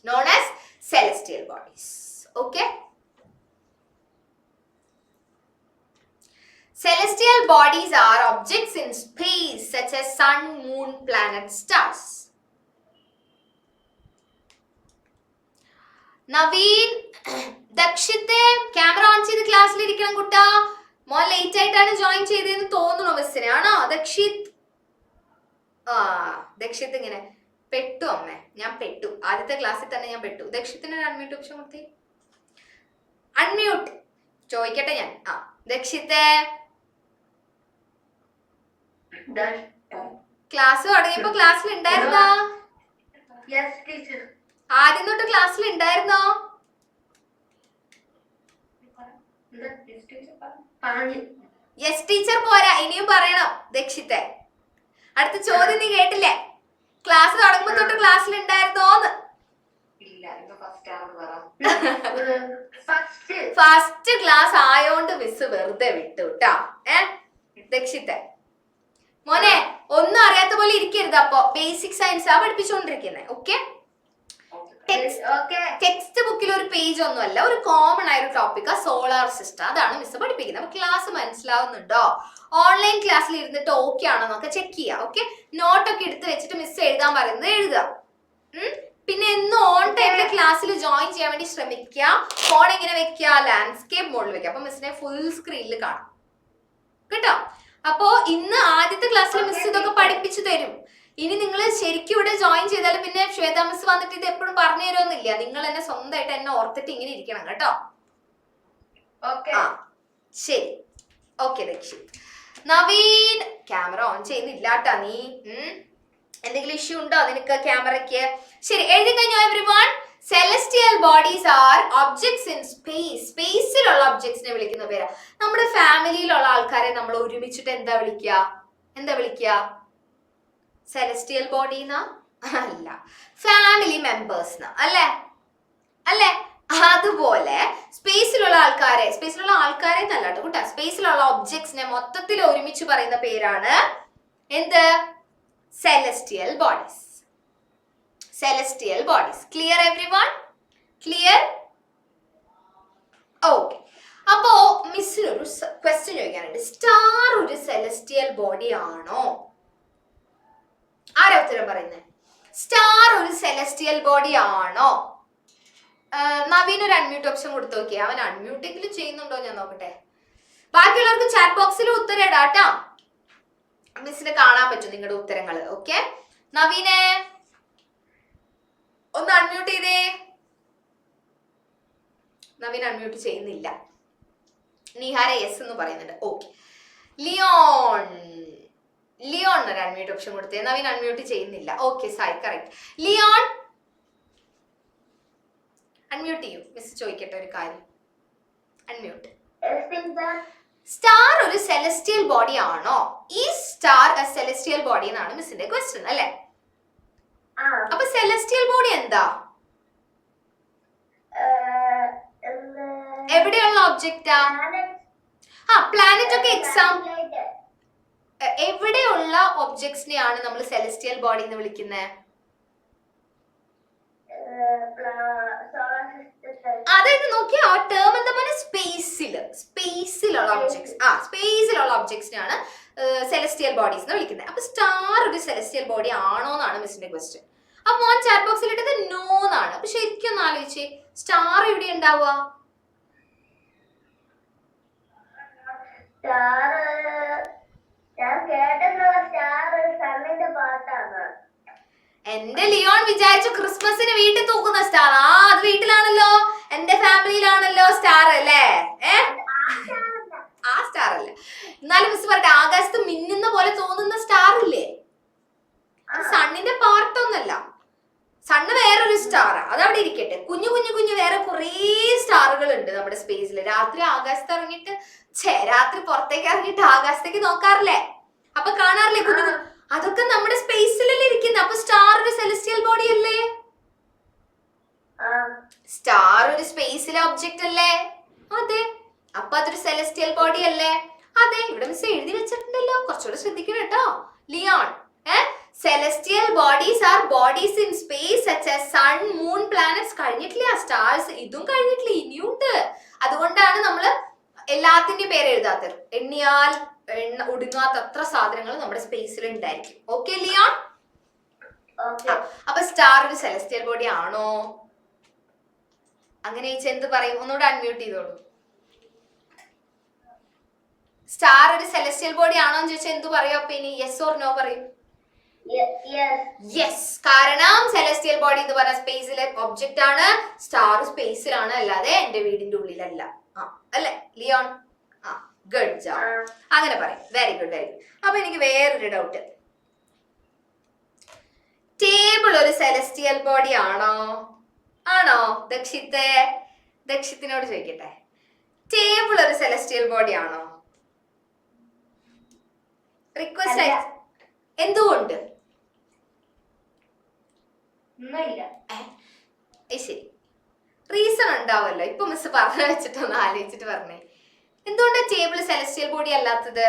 known as celestial bodies. okay, celestial bodies are objects in space such as sun, moon, planets, stars. Naveen, ദക്ഷിത്തെ camera on ചെയ്ത് ക്ലാസ്സിൽ ഇരിക്കണം കുട്ടാ. മോൻ ലേറ്റ് ആയിട്ടാണ് ജോയിൻ ചെയ്തതെന്ന് തോന്നുന്നു മിസ്സിനെ. ആണോ ദക്ഷിത്? ദക്ഷിത്ത് ഇങ്ങനെ പെട്ടു അമ്മേ. ഞാൻ പെട്ടു, ആദ്യത്തെ ക്ലാസ്സിൽ തന്നെ ഞാൻ പെട്ടു. ദക്ഷിത്തിന് ഒരു അൺമ്യൂട്ട് ഓപ്ഷൻ കൊടുത്തേ. അൺമ്യൂട്ട് ചോദിക്കട്ടെ ഞാൻ. ദക്ഷിത്തെ ക്ലാസ് തുടങ്ങിയപ്പോ ക്ലാസ്സിൽ ഉണ്ടായിരുന്നോ? ആദ്യം തൊട്ട് ക്ലാസ്സിൽ ഉണ്ടായിരുന്നോ? യെസ് ടീച്ചർ പോരാ, ഇനിയും പറയണം ദക്ഷിത്തെ. അടുത്ത ചോദ്യം നീ കേട്ടില്ലേ? ക്ലാസ് തുടങ്ങുമ്പോ തൊട്ട് ക്ലാസ്സിൽ ഉണ്ടായിരുന്നോന്ന്. ഫസ്റ്റ് ക്ലാസ് ആയോണ്ട് മിസ് വെറുതെ വിട്ടു കേട്ടാ. ദക്ഷിത്തെ മോനെ ഒന്നും അറിയാത്ത പോലെ ഇരിക്കരുത്. അപ്പൊ ബേസിക് സയൻസ് ആ പഠിപ്പിച്ചുകൊണ്ടിരിക്കുന്നത്. ഓക്കെ, ടെക്സ്റ്റ് ബുക്കിൽ ഒരു പേജ് ഒന്നുമല്ല, ഒരു കോമൺ ആയ ഒരു ടോപ്പിക് സോളാർ സിസ്റ്റം. അതാണ് മിസ് പഠിപ്പിക്കുന്നത്. അപ്പൊ ക്ലാസ് മനസ്സിലാവുന്നുണ്ടോ? ഓൺലൈൻ ക്ലാസ്സിൽ ഇരുന്നിട്ട് ഓക്കെ ആണോ എന്നൊക്കെ ചെക്ക് ചെയ്യുക. ഓക്കെ, നോട്ടൊക്കെ എടുത്ത് വെച്ചിട്ട് മിസ് എഴുതാൻ പറയുന്നത് എഴുതുക. പിന്നെ എന്നും ഓൺ ടൈമിൽ ക്ലാസ്സിൽ ജോയിൻ ചെയ്യാൻ വേണ്ടി ശ്രമിക്കുക. ഫോൺ എങ്ങനെ വെക്കുക? ലാൻഡ്സ്കേപ്പ് മോഡിൽ വെക്കുക. അപ്പൊ മിസ്സിനെ ഫുൾ സ്ക്രീനിൽ കാണാം കേട്ടോ. അപ്പോ ഇന്ന് ആദ്യത്തെ ക്ലാസ്സിൽ മിസ് ഇതൊക്കെ പഠിപ്പിച്ചു തരും. ഇനി നിങ്ങൾ ശരിക്കും ഇവിടെ ജോയിൻ ചെയ്താലും പിന്നെ ശ്വേത മിസ് വന്നിട്ട് ഇത് എപ്പോഴും പറഞ്ഞു തരുമൊന്നുമില്ല. നിങ്ങൾ തന്നെ സ്വന്തമായിട്ട് എന്നെ ഓർത്തിട്ട് ഇങ്ങനെ ഇരിക്കണം കേട്ടോ. ശരി, okay Dakshith. Naveen camera on ചെയ്യുന്നില്ലാട്ടാ നീ. എന്തെങ്കിലും ഇഷ്യൂ ഉണ്ടോ നിനക്ക് ക്യാമറയ്ക്ക്? ശരി, എഴുതി കഴിഞ്ഞോ everyone? Celestial bodies are objects in space. സ്പേസിലുള്ള ഒബ്ജക്ട്സിനെ വിളിക്കുന്ന പേരാ. നമ്മുടെ ഫാമിലിയിലുള്ള ആൾക്കാരെ നമ്മൾ ഒരുമിച്ചിട്ട് എന്താ വിളിക്കുക? സെലസ്റ്റിയൽ ബോഡി അല്ല, ഫാമിലി മെമ്പേഴ്സ് അല്ലേ? അതുപോലെ സ്പേസിലുള്ള ആൾക്കാരെ എന്നല്ല കേട്ടോ, സ്പേസിലുള്ള ഒബ്ജക്ട്സിനെ മൊത്തത്തിൽ ഒരുമിച്ച് പറയുന്ന പേരാണ് എന്ത്? Celestial bodies. Clear everyone? Clear? Okay. അപ്പോ മിസ്സിനൊരു ക്വസ്റ്റ്യൻ ചോദിക്കാനുണ്ട്. സ്റ്റാർ ഒരു സെലസ്റ്റിയൽ ബോഡി ആണോ? ആരാ ഉത്തരം പറയുന്നത്? സ്റ്റാർ ഒരു സെലസ്റ്റിയൽ ബോഡി ആണോ? നവീൻ ഒരു അൺമ്യൂട്ട് ഓപ്ഷൻ കൊടുത്തു നോക്കിയേ. അവൻ അൺമ്യൂട്ടെങ്കിലും ചെയ്യുന്നുണ്ടോ ഞാൻ നോക്കട്ടെ. ബാക്കിയുള്ളവർക്ക് ചാറ്റ് ബോക്സിൽ ഉത്തരം ഇടാട്ടാ. മിസ്സിന് കാണാൻ പറ്റും നിങ്ങളുടെ ഉത്തരങ്ങൾ. ഓക്കെ, നവീനെ ഒന്ന് അൺമ്യൂട്ട് ചെയ്തേ. നവീൻ അൺമ്യൂട്ട് ചെയ്യുന്നില്ല. നിഹാര യെസ് എന്ന് പറയുന്നുണ്ട്. ഓക്കെ, ലിയോൺ ഒരു അൺമ്യൂട്ട് ഓപ്ഷൻ കൊടുത്തേ. നവീൻ അൺമ്യൂട്ട് ചെയ്യുന്നില്ല. Okay, Sai correct. Leon unmute ചെയ്യൂ. മിസ് ചോദിക്കട്ടെ ഒരു കാര്യം. അൺമ്യൂട്ട്. സ്റ്റാർ ഒരു സെലസ്റ്റിയൽ ബോഡി ആണോ? ഈ സ്റ്റാർ എ സെലസ്റ്റിയൽ ബോഡി എന്നാണ് മിസ്സിന്റെ ക്വസ്റ്റ്യൻ അല്ലേ? അപ്പൊ സെലസ്റ്റിയൽ ബോഡി എന്താ? എവിടെയുള്ള ഒബ്ജക്റ്റാ? പ്ലാനറ്റ് ഒക്കെ എക്സാമ്പിൾ. എവിടെയുള്ള ഒബ്ജക്ട്സിനെയാണ് നമ്മൾ സെലസ്റ്റിയൽ ബോഡി എന്ന് വിളിക്കുന്നത്? അതായത് നോക്കിയ ആ ടേം എന്താ പറയുക? സ്പേസിലുള്ള ഒബ്ജക്ട്സ്. സ്പേസിലുള്ള ഒബ്ജക്ട്സിനെയാണ് സെലസ്റ്റിയൽ ബോഡീസ് എന്ന് വിളിക്കുന്നത്. അപ്പൊ സ്റ്റാർ ഒരു സെലസ്റ്റിയൽ ബോഡി ആണോ എന്നാണ് മിസ്സിന്റെ ക്വസ്റ്റ്യൻ. അപ്പൊ മോൻ ചാറ്റ് ബോക്സിൽ ഇട്ടത് നോ എന്നാണ്. അപ്പൊ ശരിക്കും ഒന്ന് ആലോചിച്ചേ, സ്റ്റാർ എവിടെ ഉണ്ടാവുക? എന്റെ ലിയോൺ വിചാരിച്ചു ക്രിസ്മസിന് വീട്ടിൽ തൂക്കുന്ന സ്റ്റാർ. ആ അത് വീട്ടിലാണല്ലോ, എന്റെ ഫാമിലിയിലാണല്ലോ സ്റ്റാർ അല്ലേ? ആ സ്റ്റാർ അല്ല. എന്നാലും മിസ് പറയട്ടെ, ആകാശത്ത് മിന്നുന്ന പോലെ തോന്നുന്ന സ്റ്റാർ ഇല്ലേ, സണ്ണിന്റെ പാർട്ടൊന്നല്ല. സണ്ണ് വേറൊരു സ്റ്റാർ, അതവിടെ ഇരിക്കട്ടെ. കുഞ്ഞു കുഞ്ഞു കുഞ്ഞു വേറെ കുറേ സ്റ്റാറുകൾ ഉണ്ട് നമ്മുടെ സ്പേസിൽ. രാത്രി ആകാശത്ത് ഇറങ്ങിയിട്ട് രാത്രി പുറത്തേക്ക് ഇറങ്ങിയിട്ട് ആകാശത്തേക്ക് നോക്കാറില്ലേ, അപ്പൊ കാണാറില്ലേ കുഞ്ഞു? അതൊക്കെ നമ്മുടെ സ്പേസിലല്ലേ ഇരിക്കുന്നത്. അപ്പൊ സ്റ്റാർ ഒരു സെലസ്റ്റിയൽ ബോഡി അല്ലേ? സ്റ്റാർ ഒരു സ്പേസിലെ ഒബ്ജക്റ്റ് അല്ലേ? അതെ. അപ്പൊ അതൊരു സെലസ്റ്റിയൽ ബോഡി അല്ലേ? അതെ. ഇവിടെ മിസ് എഴുതി വെച്ചിട്ടുണ്ടല്ലോ, കുറച്ചുകൂടെ ശ്രദ്ധിക്കണം കേട്ടോ Leon. Celestial bodies are bodies in space such as sun, moon, planets. കഴിഞ്ഞിട്ടില്ല stars, ഇതും കഴിഞ്ഞിട്ടില്ല, ഇനിയുണ്ട്. അതുകൊണ്ടാണ് നമ്മൾ എല്ലാത്തിന്റെയും പേര് എഴുതാത്തത്. എണ്ണിയാൽ ഒടുങ്ങാത്ത അത്ര സാധനങ്ങൾ നമ്മുടെ സ്പേസിൽ ഉണ്ടായിരിക്കും. Okay Leon? അപ്പൊ സ്റ്റാർ ഒരു സെലസ്റ്റിയൽ ബോഡി ആണോ? അങ്ങനെ ചോദിച്ചാൽ എന്ത് പറയും? ഒന്നുകൂടെ അൺമ്യൂട്ട് ചെയ്തോളൂ. സ്റ്റാർ ഒരു സെലസ്റ്റിയൽ ബോഡി ആണോ എന്ന് ചോദിച്ചാൽ എന്ത് പറയും? അപ്പൊ ഇനി യെസ് ഓർ നോ പറയും? യെസ്. കാരണം സെലസ്റ്റിയൽ ബോഡി എന്ന് പറഞ്ഞ സ്പേസിലെ ഒബ്ജക്റ്റ് ആണ്. സ്റ്റാർ സ്പേസിലാണ്, അല്ലാതെ എന്റെ വീടിന്റെ ഉള്ളിലല്ല. അല്ലേ ലിയോൺ? Good job. അങ്ങനെ പറയും. Very good, very good. അപ്പൊ എനിക്ക് വേറൊരു ഡൗട്ട്. ടേബിൾ ഒരു സെലസ്റ്റിയൽ ബോഡി ആണോ? ആണോ? ദക്ഷിത്തിനോട് ചോദിക്കട്ടെ, ടേബിൾ ഒരു സെലസ്റ്റിയൽ ബോഡി ആണോ? റിക്വസ്റ്റ്. എന്തുകൊണ്ട്? ശരി, റീസൺ ഉണ്ടാവല്ലോ. ഇപ്പൊ മിസ് പറഞ്ഞു വെച്ചിട്ടൊന്ന് ആലോചിച്ചിട്ട് പറഞ്ഞേ, എന്തുകൊണ്ടാ ടേബിൾ സെലസ്റ്റിയൽ ബോഡി അല്ലാത്തത്?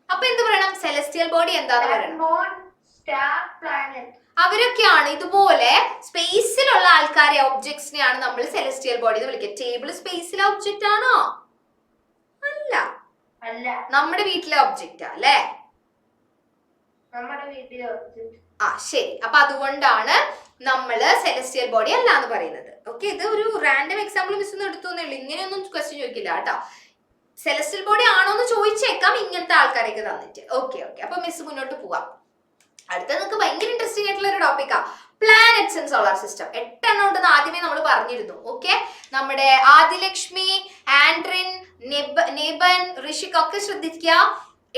അപ്പൊ എന്ത് പറയണം? സെലസ്റ്റിയൽ ബോഡി എന്താന്ന് പറയണം. അവരൊക്കെയാണ് ഇതുപോലെ സ്പേസിലുള്ള ആൾക്കാരെ, ഒബ്ജക്ട്സിനെയാണ് നമ്മൾ സെലസ്റ്റിയൽ ബോഡി എന്ന് വിളിക്കുക. ടേബിൾ സ്പേസിലെ ഒബ്ജക്റ്റ് ആണോ? അല്ല. നമ്മുടെ വീട്ടിലെ ഒബ്ജക്റ്റ് അല്ലേ? ശരി. അപ്പൊ അതുകൊണ്ടാണ് നമ്മള് സെലസ്റ്റിയൽ ബോഡി അല്ല എന്ന് പറയുന്നത്. ഓക്കെ, ഇത് ഒരു റാൻഡം എക്സാമ്പിൾ മിസ് ഒന്നും എടുത്തോന്നേ ഉള്ളൂ. ഇങ്ങനെയൊന്നും ക്വസ്റ്റ്യൻ ചോദിക്കില്ല കേട്ടോ. സെലസ്റ്റിയൽ ബോഡി ആണോ എന്ന് ചോദിച്ചേക്കാം ഇങ്ങനത്തെ ആൾക്കാരൊക്കെ തന്നിട്ട്. ഓക്കെ ഓക്കെ, അപ്പൊ മിസ് മുന്നോട്ട് പോവാം. അടുത്ത നിങ്ങൾക്ക് ഭയങ്കര ഇൻട്രസ്റ്റിംഗ് ആയിട്ടുള്ള ഒരു ടോപ്പിക്കാ പ്ലാനറ്റ്സ് ഇൻ സോളാർ സിസ്റ്റം. 8 എണ്ണം ഉണ്ടെന്ന് ആദ്യമേ നമ്മൾ പറഞ്ഞിരുന്നു. ഓക്കെ, നമ്മുടെ ആദിലക്ഷ്മി, ആൻഡ്രിൻ, നെബൻ, ഋഷിക് ഒക്കെ ശ്രദ്ധിക്കുക.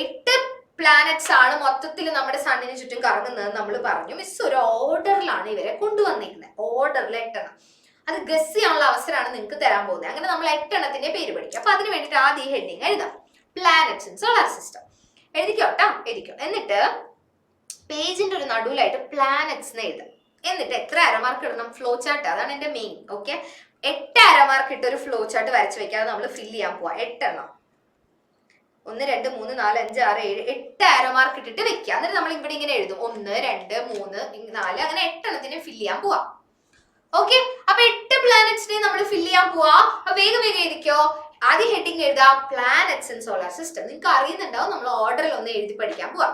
8 പ്ലാനറ്റ്സ് ആണ് മൊത്തത്തിൽ നമ്മുടെ സണ്ണിന് ചുറ്റും കറങ്ങുന്നത് നമ്മൾ പറഞ്ഞു. മിസ് ഒരു ഓർഡറിലാണ് ഇവരെ കൊണ്ടുവന്നിരിക്കുന്നത്. ഓർഡറിൽ 8 എണ്ണം. അത് ഗസ് ചെയ്യാനുള്ള അവസരമാണ് നിങ്ങൾക്ക് തരാൻ പോകുന്നത്. അങ്ങനെ നമ്മൾ 8 എണ്ണത്തിന്റെ പേര് പഠിക്കും. അപ്പൊ അതിന് വേണ്ടിയിട്ട് ആദ്യം ഈ ഹെഡിങ് എഴുതാം, പ്ലാനറ്റ്സ് ഇൻ സോളാർ സിസ്റ്റം. എഴുതിക്കോട്ടോ, എഴുതിക്കോ. എന്നിട്ട് പേജിന്റെ ഒരു നടുവിലായിട്ട് പ്ലാനറ്റ്സ് എഴുതാം. എന്നിട്ട് എത്ര അരമാർക്ക് ഇടണം? ഫ്ലോ ചാർട്ട്, അതാണ് എന്റെ മെയിൻ. ഓക്കെ, 8 അരമാർക്ക് ഇട്ട് ഒരു ഫ്ലോ ചാർട്ട് വരച്ച് വെക്കാതെ നമ്മൾ ഫില്ല് ചെയ്യാൻ പോവാ. 8 എണ്ണം. 1 2 3 4 5 6 7 8 അരമാർക്ക് ഇട്ടിട്ട് വെക്കുക. എന്നിട്ട് നമ്മൾ ഇവിടെ ഇങ്ങനെ എഴുതും 1 2 3 4 അങ്ങനെ 8 എണ്ണത്തിന് ഫില്ല് ചെയ്യാൻ പോവാ. ഓക്കെ, അപ്പൊ 8 പ്ലാനറ്റ്സിനെ നമ്മൾ ഫില്ല് ചെയ്യാൻ പോവാ. അപ്പൊ വേഗം വേഗം എഴുതിക്കോ. ആദ്യം ഹെഡിങ് എഴുതാം, പ്ലാനറ്റ്സ് ഇൻ സോളാർ സിസ്റ്റം. നിങ്ങൾക്ക് അറിയുന്നുണ്ടാവും, നമ്മൾ ഓർഡറിൽ ഒന്ന് എഴുതി പഠിക്കാൻ പോവാ.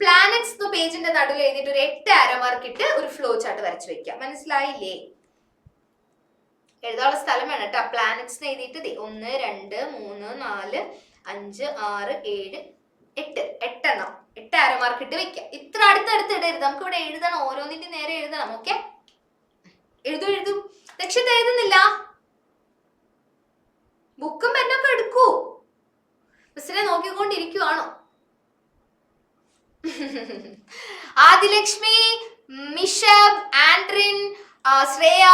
പ്ലാനറ്റ്സ് പേജിന്റെ നടുവിൽ എഴുതിയിട്ട് ഒരു 8 അരമാർക്ക് ഇട്ട് ഒരു ഫ്ലോ ചാർട്ട് വരച്ചു വെക്കാം. മനസ്സിലായില്ലേ? എഴുതാനുള്ള സ്ഥലം വേണം കേട്ടോ. പ്ലാനറ്റ്സ് എഴുതിയിട്ട് 1 2 3 4 5 6 7 8 8 എണ്ണം 8 അരമാർക്ക് ഇട്ട് വെക്കാം. ഇത്ര അടുത്തടുത്ത് ഇടരുത്, നമുക്ക് ഇവിടെ എഴുതണം, ഓരോന്നിന്റെ നേരെ എഴുതണം. ഓക്കെ, എഴുതും. ലക്ഷ്യത്തെ എഴുതുന്നില്ല, ബുക്കും പെന്നൊക്കെ എടുക്കൂ. മിസ്സിനെ നോക്കിക്കൊണ്ടിരിക്കുവാണോ? ആദിലക്ഷ്മി, മിഷബ്, ആൻഡ്രിൻ, ശ്രേയ,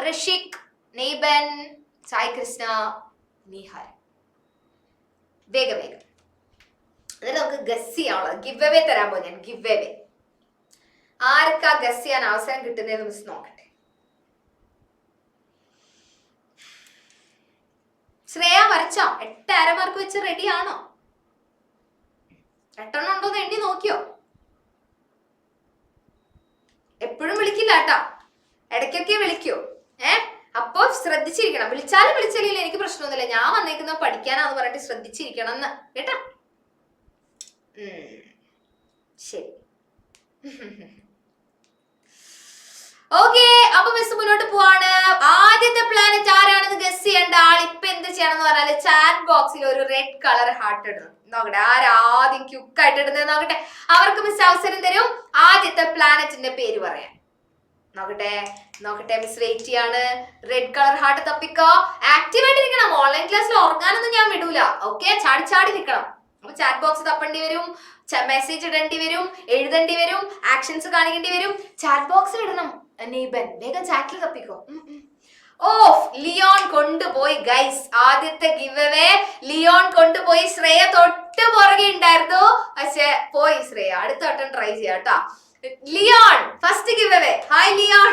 ഋഷിക്, നെയ്ബൻ, സായി കൃഷ്ണ, നിഹാർ. വേഗം വേഗം. എന്നിട്ട് നമുക്ക് ഗസ് ചെയ്യാനുള്ളത് ഗിവ് അവേ തരാൻ പോകും ഞാൻ. ഗിവ് അവേ ആർക്കാ ഗസ് ചെയ്യാൻ അവസരം കിട്ടുന്നതെന്ന് മിസ് നോക്കട്ടെ. ശ്രേയ വരച്ചോ? 8 അരമാർക്ക് വെച്ച് റെഡി ആണോ? 8 എണ്ണം ഉണ്ടോന്ന് എണ്ണി നോക്കിയോ? എപ്പോഴും വിളിക്കില്ല കേട്ടോ, ഇടയ്ക്കൊക്കെ വിളിക്കൂ. അപ്പൊ ശ്രദ്ധിച്ചിരിക്കണം. വിളിച്ചാലും വിളിച്ചില്ലെങ്കിൽ എനിക്ക് പ്രശ്നമൊന്നുമില്ല, ഞാൻ വന്നേക്കുന്ന പഠിക്കാനാന്ന് പറഞ്ഞിട്ട് ശ്രദ്ധിച്ചിരിക്കണം എന്ന് കേട്ടാ. ശരി, ഓക്കെ. അപ്പൊ മിസ് മുന്നോട്ട് പോവാണ്. ആദ്യത്തെ പ്ലാനറ്റ് ആരാണെന്ന് ഗസ് ചെയ്യേണ്ട ആൾ ഇപ്പൊ എന്ത് ചെയ്യണമെന്ന് പറഞ്ഞാല് ചാറ്റ് ബോക്സിൽ ഒരു റെഡ് കളർ ഹാർട്ട് ഇടണം. നോക്കട്ടെ ആരാദ്യം ക്യുക്കായിട്ട് ഇടുന്നത് നോക്കട്ടെ. അവർക്ക് മിസ് അവസരം തരും ആദ്യത്തെ പ്ലാനറ്റിന്റെ പേര് പറയാൻ. നോക്കട്ടെ മിസ് വെയിറ്റ് ചെയ്യാണ്. റെഡ് കളർ ഹാർട്ട് തപ്പിക്കോ. ആക്റ്റീവ് ആയിട്ട് നിൽക്കണം. ഓൺലൈൻ ക്ലാസ്സിൽ ഉറങ്ങാനൊന്നും ഞാൻ വിടൂല. ഓക്കെ, ചാടി ചാടി നിൽക്കണം. അപ്പൊ ചാറ്റ് ബോക്സ് തപ്പേണ്ടി വരും, മെസ്സേജ് ഇടേണ്ടി വരും, എഴുതേണ്ടി വരും, ആക്ഷൻസ് കാണിക്കേണ്ടി വരും. ചാറ്റ് ബോക്സിൽ ഇടണം. നെയ്ബൻ വേഗം ചാറ്റിൽ തപ്പിക്കോ. ലിയോൺ കൊണ്ടുപോയി ഗൈസ്. ആദ്യത്തെ ഗിവ് അവേ ലിയോൺ കൊണ്ടുപോയി. ശ്രേയ തൊട്ട് പുറകെ ഉണ്ടായിരുന്നു, പക്ഷെ പോയി ശ്രേയ. അടുത്ത വട്ടം ട്രൈ ചെയ്യാട്ടോ. Leon first give away. Hi Leon.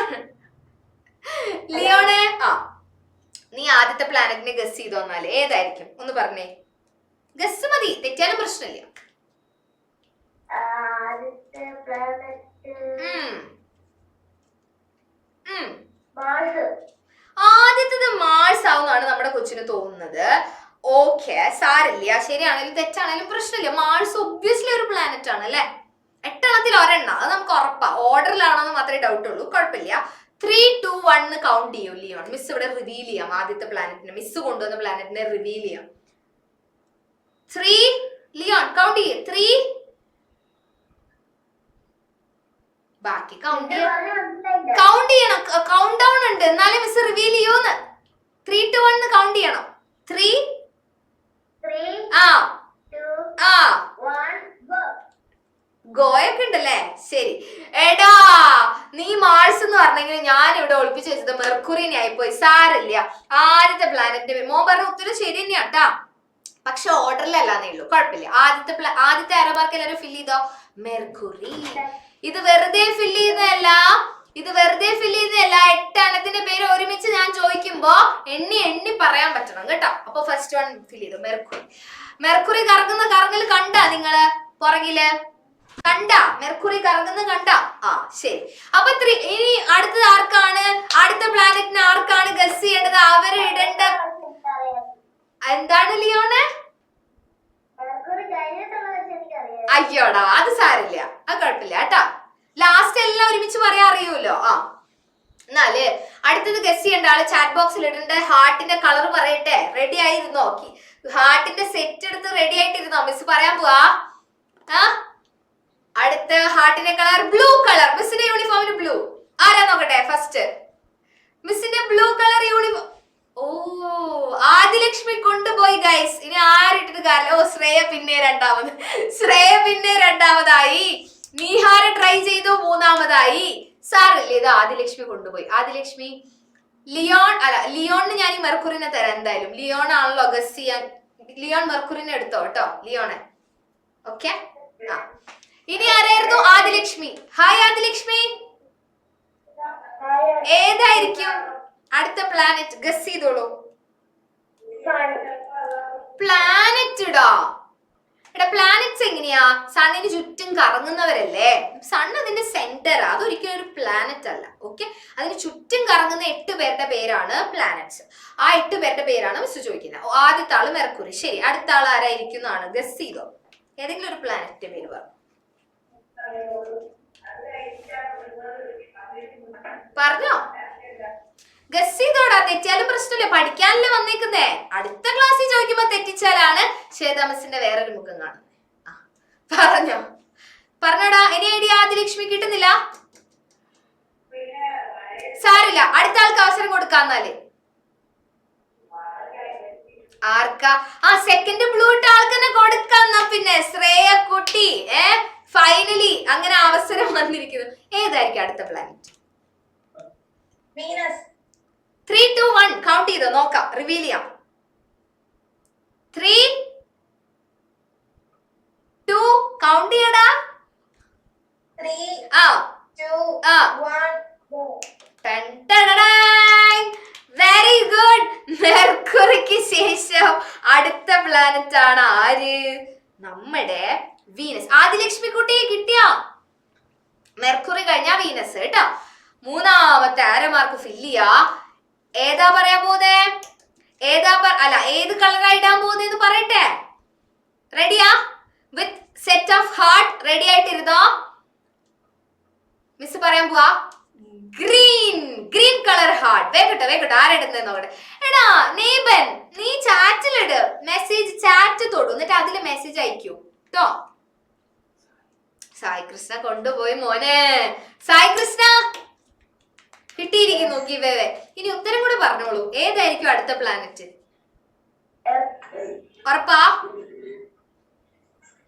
Leon നീ ആദ്യത്തെ പ്ലാനറ്റിനെ ഗസ് ചെയ്തോ. എന്നാല് ഏതായിരിക്കും ഒന്ന് പറഞ്ഞേ. ഗസ് മതി, തെറ്റാനും പ്രശ്നമില്ല. ആദ്യത്തത് മാർസ് ആവുന്നാണ് നമ്മുടെ കൊച്ചിന് തോന്നുന്നത്. ഓക്കെ, സാരില്ല. ശരിയാണെങ്കിലും തെറ്റാണെങ്കിലും പ്രശ്നമില്ല. മാർസ് ഒബ്വിയസ്ലി ഒരു പ്ലാനറ്റ് ആണ് അല്ലെ. 8 എണ്ണത്തിൽ ഒരെണ്ണം, അത് നമുക്ക് ഉറപ്പാ. ഓർഡറിലാണെന്ന് മാത്രമേ ഡൗട്ട് ഉള്ളൂ. കുഴപ്പമില്ല. 3, 2, 1 കൗണ്ട് ചെയ്യൂ ലിയോൺ. മിസ് ഇവിടെ റിവീൽ ചെയ്യാം ആദ്യത്തെ പ്ലാനറ്റിനെ. മിസ് കൊണ്ടുവന്ന പ്ലാനറ്റിനെ റിവീൽ ചെയ്യാം. 3 ലിയോൺ കൗണ്ട് ചെയ്യേ. 3 ബാക്കി കൗണ്ട് ചെയ്യണം. കൗണ്ട് ഡൗൺ ഉണ്ട്, എന്നാലും മിസ് റിവീൽ ചെയ്യൂന്ന്. 3, 2, 1 കൗണ്ട് ചെയ്യണം. 3 ഗോയൊക്കെ ഉണ്ടല്ലേ. ശരി. എടാ നീ മാർസ് എന്ന് പറഞ്ഞെങ്കിൽ ഞാൻ ഇവിടെ ഒളിപ്പിച്ച് വെച്ചത് മെർക്കുറിനെ ആയിപ്പോയി. സാരില്ല. ആദ്യത്തെ പ്ലാനറ്റിന്റെ മോൻ പറഞ്ഞ ഉത്തരം ശരി തന്നെയാട്ടാ, പക്ഷെ ഓർഡറിലല്ലാന്നേ ഉള്ളൂ. കുഴപ്പമില്ല. ആദ്യത്തെ അരമാർക്ക് എല്ലാവരും ഫിൽ ചെയ്തോ. മെർക്കുറി. ഇത് വെറുതെ ഫിൽ ചെയ്യുന്നതല്ല. 8 എണ്ണത്തിന്റെ പേര് ഒരുമിച്ച് ഞാൻ ചോദിക്കുമ്പോ എണ്ണി പറയാൻ പറ്റണം കേട്ടോ. അപ്പൊ ഫസ്റ്റ് വൺ ഫിൽ ചെയ്തു. മെർക്കുറി കറങ്ങുന്ന കറങ്ങൽ കണ്ടാ നിങ്ങള് പുറകില് കണ്ടാ? മെർക്കുറി കറങ്ങുന്ന കണ്ടാ? ശരി. അപ്പൊ ഇനി അടുത്തത് ആർക്കാണ്? അടുത്ത പ്ലാനറ്റിന് ആർക്കാണ് ഗസ് ചെയ്യേണ്ടത്? അവര് ഇടേണ്ട എന്താണ് ലിയോണ്? അയ്യോടാ, അത് സാരില്ല, അത് കുഴപ്പമില്ല കേട്ടാ. ലാസ്റ്റ് എല്ലാം ഒരുമിച്ച് പറയാൻ അറിയൂല്ലോ. എന്നാല് അടുത്തത് ഗസ് ചെയ്യേണ്ട ആള് ചാറ്റ് ബോക്സിൽ ഇടേണ്ട ഹാർട്ടിന്റെ കളർ പറയട്ടെ. റെഡി ആയിരുന്നോ? ഹാർട്ടിന്റെ സെറ്റ് എടുത്ത് റെഡി ആയിട്ടിരുന്നോ? മിസ് പറയാൻ പോവാ. അടുത്ത ഹാർട്ടിന്റെ കളർ ബ്ലൂ കളർ. മിസ്സിന്റെ യൂണിഫോമിന് ബ്ലൂ. ആരാ നോക്കട്ടെ ഫസ്റ്റ്. മിസ്സിന്റെ ബ്ലൂ കളർ യൂണിഫോം. ആദിലക്ഷ്മി കൊണ്ടുപോയി ഗൈസ്. ഇനി ആരിട്ടിട്ട് കാര്യമില്ല. ശ്രേയ പിന്നെ രണ്ടാമതായി. നീഹാര ട്രൈ ചെയ്തു, 3ാമതായി. സാറില്ലേ, ഇത് ആദിലക്ഷ്മി കൊണ്ടുപോയി. ആദിലക്ഷ്മി ലിയോണിന് ഞാൻ ഈ മെർക്കുറിനെ തരാം എന്തായാലും. ലിയോൺ ആണല്ലോ ഗസ് ചെയ്യാൻ. ലിയോൺ മെർക്കുറിനെ എടുത്തോ കേട്ടോ, ലിയോണ്. ഓക്കെ. ഇനി ആരായിരുന്നു? ആദിലക്ഷ്മി. ഹായ് ആദിലക്ഷ്മി. ഏതായിരിക്കും അടുത്ത പ്ലാനറ്റ്? ഗസ് ചെയ്തോളൂ. പ്ലാനറ്റ് ഇടാ. എടാ പ്ലാനറ്റ്സ് എങ്ങനെയാ? സണ്ണിന് ചുറ്റും കറങ്ങുന്നവരല്ലേ. സൺ അതിന്റെ സെന്ററാ, അതൊരിക്കലും ഒരു പ്ലാനറ്റ് അല്ല. ഓക്കെ, അതിന് ചുറ്റും കറങ്ങുന്ന 8 പേരുടെ പേരാണ് പ്ലാനറ്റ്സ്. ആ 8 പേരുടെ പേരാണ് മിസ് ചോദിക്കുന്നത്. ആദ്യത്തെ ആള് മെർക്കുറി. ശരി, അടുത്ത ആൾ ആരായിരിക്കുന്നതാണ്? ഗസ് ചെയ്തോ. ഏതെങ്കിലും ഒരു പ്ലാനറ്റിന്റെ പേര് പറഞ്ഞോ. ഗസ് ചെയ്തോടാ. തെറ്റിയാലും പ്രശ്നമില്ല, പഠിക്കാനല്ലേ വന്നേക്കുന്നേ. അടുത്ത ക്ലാസ്സിൽ ചോദിക്കുമ്പോ തെറ്റിച്ചാലാണ് ശ്വേതാ മിസ്സിന്റെ വേറൊരു മുഖം കാണുന്നത്. പറഞ്ഞോടാ. ഇനി ഐഡിയ ആദിലക്ഷ്മി കിട്ടുന്നില്ല, സാരില്ല. അടുത്ത ആൾക്ക് അവസരം കൊടുക്കാന്നാല്. ആർക്കാ? സെക്കൻഡ് ബ്ലൂ ഇട്ട ആൾക്ക് തന്നെ കൊടുക്കാന്നാ. പിന്നെ ശ്രേയ കുട്ടി. ഫൈനലി അങ്ങനെ അവസരം വന്നിരിക്കുന്നു. ഏതായിരിക്കും അടുത്ത പ്ലാനറ്റ്? 3, 2, 1 കൗണ്ട് ചെയ്തോ. നോക്കാം, റിവീൽ ചെയ്യാം. 3, 2 കൗണ്ട് ചെയ്യടാ. 3, 2, 1 വെരി ഗുഡ്. മെർക്കുറിക്ക് ശേഷം അടുത്ത പ്ലാനറ്റ് ആണ് ആര്? നമ്മുടെ വീനസ്. ആദിലക്ഷ്മി കുട്ടിയെ കിട്ടിയോ? മെർക്കുറി കഴിഞ്ഞാ വീനസ് കേട്ടോ. 3ാമത്തെ അരമാർക്ക് ഫില്ല് ചെയ്യാ. ഏതാ പറയാൻ പോന്നെ? ഏത് കളറാ ഇടാൻ പോകുന്നതെന്ന് പറയട്ടെ. റെഡിയാ? With set of heart ready ആയിട്ടിരുന്നോ? മിസ് പറയാൻ പോവാ. Green colour heart. വേഗട്ടെ വേഗം ആരെടുന്നേ നോക്കട്ടെ. എടാ നെയ്ബൻ, നീ ചാറ്റിലിട്, മെസ്സേജ് ചാറ്റ് തൊടു, എന്നിട്ട് അതില് മെസ്സേജ് അയക്കൂ കേട്ടോ. സായി കൃഷ്ണ കൊണ്ടുപോയി മോനെ. സായി കൃഷ്ണ കിട്ടിയിരിക്കുന്നു ഗിവ് അവേ. ഇനി ഉത്തരം കൂടെ പറഞ്ഞോളൂ, ഏതായിരിക്കും അടുത്ത പ്ലാനറ്റ്? ഉറപ്പാ?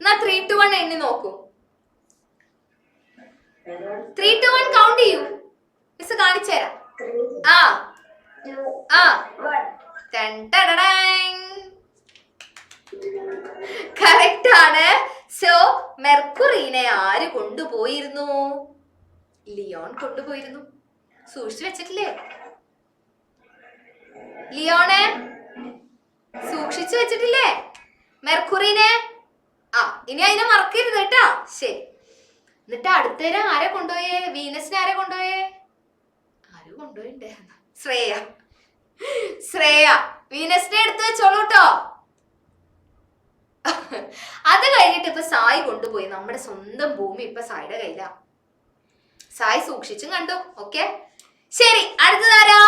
എന്നാ 3, 2, 1 എണ്ണി നോക്കൂ. 3, 2, 1 കൗണ്ട് ചെയ്യൂ, മിസ് കാണിച്ചു തരാം. കറക്റ്റ് ആണ്. സോ മെർക്കുറീനെ ആര് കൊണ്ടുപോയിരുന്നു? ലിയോൺ കൊണ്ടുപോയിരുന്നു. സൂക്ഷിച്ചു വെച്ചിട്ടില്ലേ ലിയോണെ? സൂക്ഷിച്ചു വെച്ചിട്ടില്ലേ മെർക്കുറീനെ? ഇനി അതിനെ മറക്കരുത് കേട്ടാ. ശരി, എന്നിട്ട് അടുത്തേരം ആരെ കൊണ്ടുപോയേ? വീനസിനെ ആരെ കൊണ്ടുപോയേ? ആരും കൊണ്ടുപോയിണ്ടായിരുന്നു. ശ്രേയ വീനസിനെ എടുത്ത് വെച്ചോളൂ കേട്ടോ. അത് കഴിഞ്ഞിട്ട് ഇപ്പൊ സായി കൊണ്ടുപോയി. നമ്മുടെ സ്വന്തം ഭൂമി ഇപ്പൊ സായിയുടെ കയ്യിലാ. സായി സൂക്ഷിച്ചും കണ്ടു. ഓക്കെ ശരി, അടുത്തതാരാ?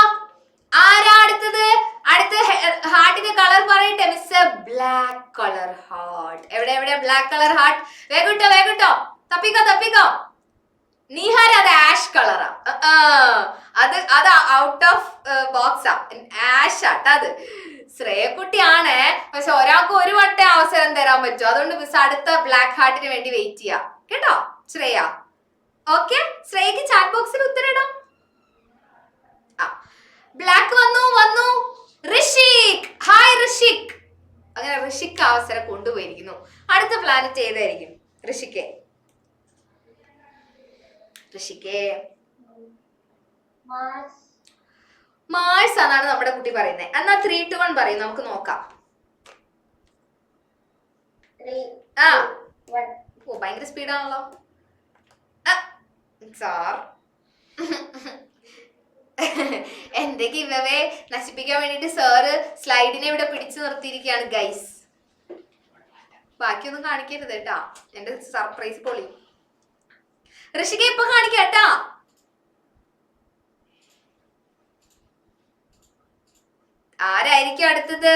ആരാ അടുത്തത്? അടുത്ത ഹാർട്ടിന്റെ കളർ പറയട്ടെ മിസ്. Black colour heart. എവിടെ ബ്ലാക്ക് കളർ ഹാർട്ട്? വേഗട്ടോ തപ്പിക്കോ. നീഹാര അത് ആഷ് കളറാ. അത് ഔട്ട് ഓഫ് ബോക്സാ, ആഷ് ആട്ടോ അത്. ശ്രേയക്കുട്ടിയാണ്, പക്ഷെ ഒരാൾക്ക് ഒരു വട്ടേ അവസരം തരാൻ പറ്റും. അതുകൊണ്ട് മിസ് അടുത്ത ബ്ലാക്ക് ഹാർട്ടിന് വേണ്ടി വെയിറ്റ് ചെയ്യാം കേട്ടോ ശ്രേയ. ഓക്കെ, ശ്രേയക്ക് ചാറ്റ് ബോക്സിൽ ഉത്തരയിടാം. ബ്ലാക്ക് വന്നു. ഋഷിക്, ഹായ് ഋഷിക്. അങ്ങനെ ഋഷിക് അവസരം കൊണ്ടുപോയിരിക്കുന്നു. അടുത്ത പ്ലാനറ്റ് ഏതായിരിക്കും? ഋഷിക്ക് മാഴ്സ് എന്നാണ് നമ്മുടെ കുട്ടി പറയുന്നത്. എന്നാ 3, 2, 1 പറയും, നമുക്ക് നോക്കാം. ഭയങ്കര സ്പീഡാണല്ലോ സാർ. എന്റെ ഗിവവേ നശിപ്പിക്കാൻ വേണ്ടിട്ട് സാറ് സ്ലൈഡിനെ ഇവിടെ പിടിച്ചു നിർത്തിയിരിക്കുകയാണ് ഗൈസ്. ബാക്കിയൊന്നും കാണിക്കരുത് കേട്ടാ, എന്റെ സർപ്രൈസ് പൊളി. ഋഷിക ഇപ്പൊ കാണിക്കാട്ടാ. ആരായിരിക്കും അടുത്തത്?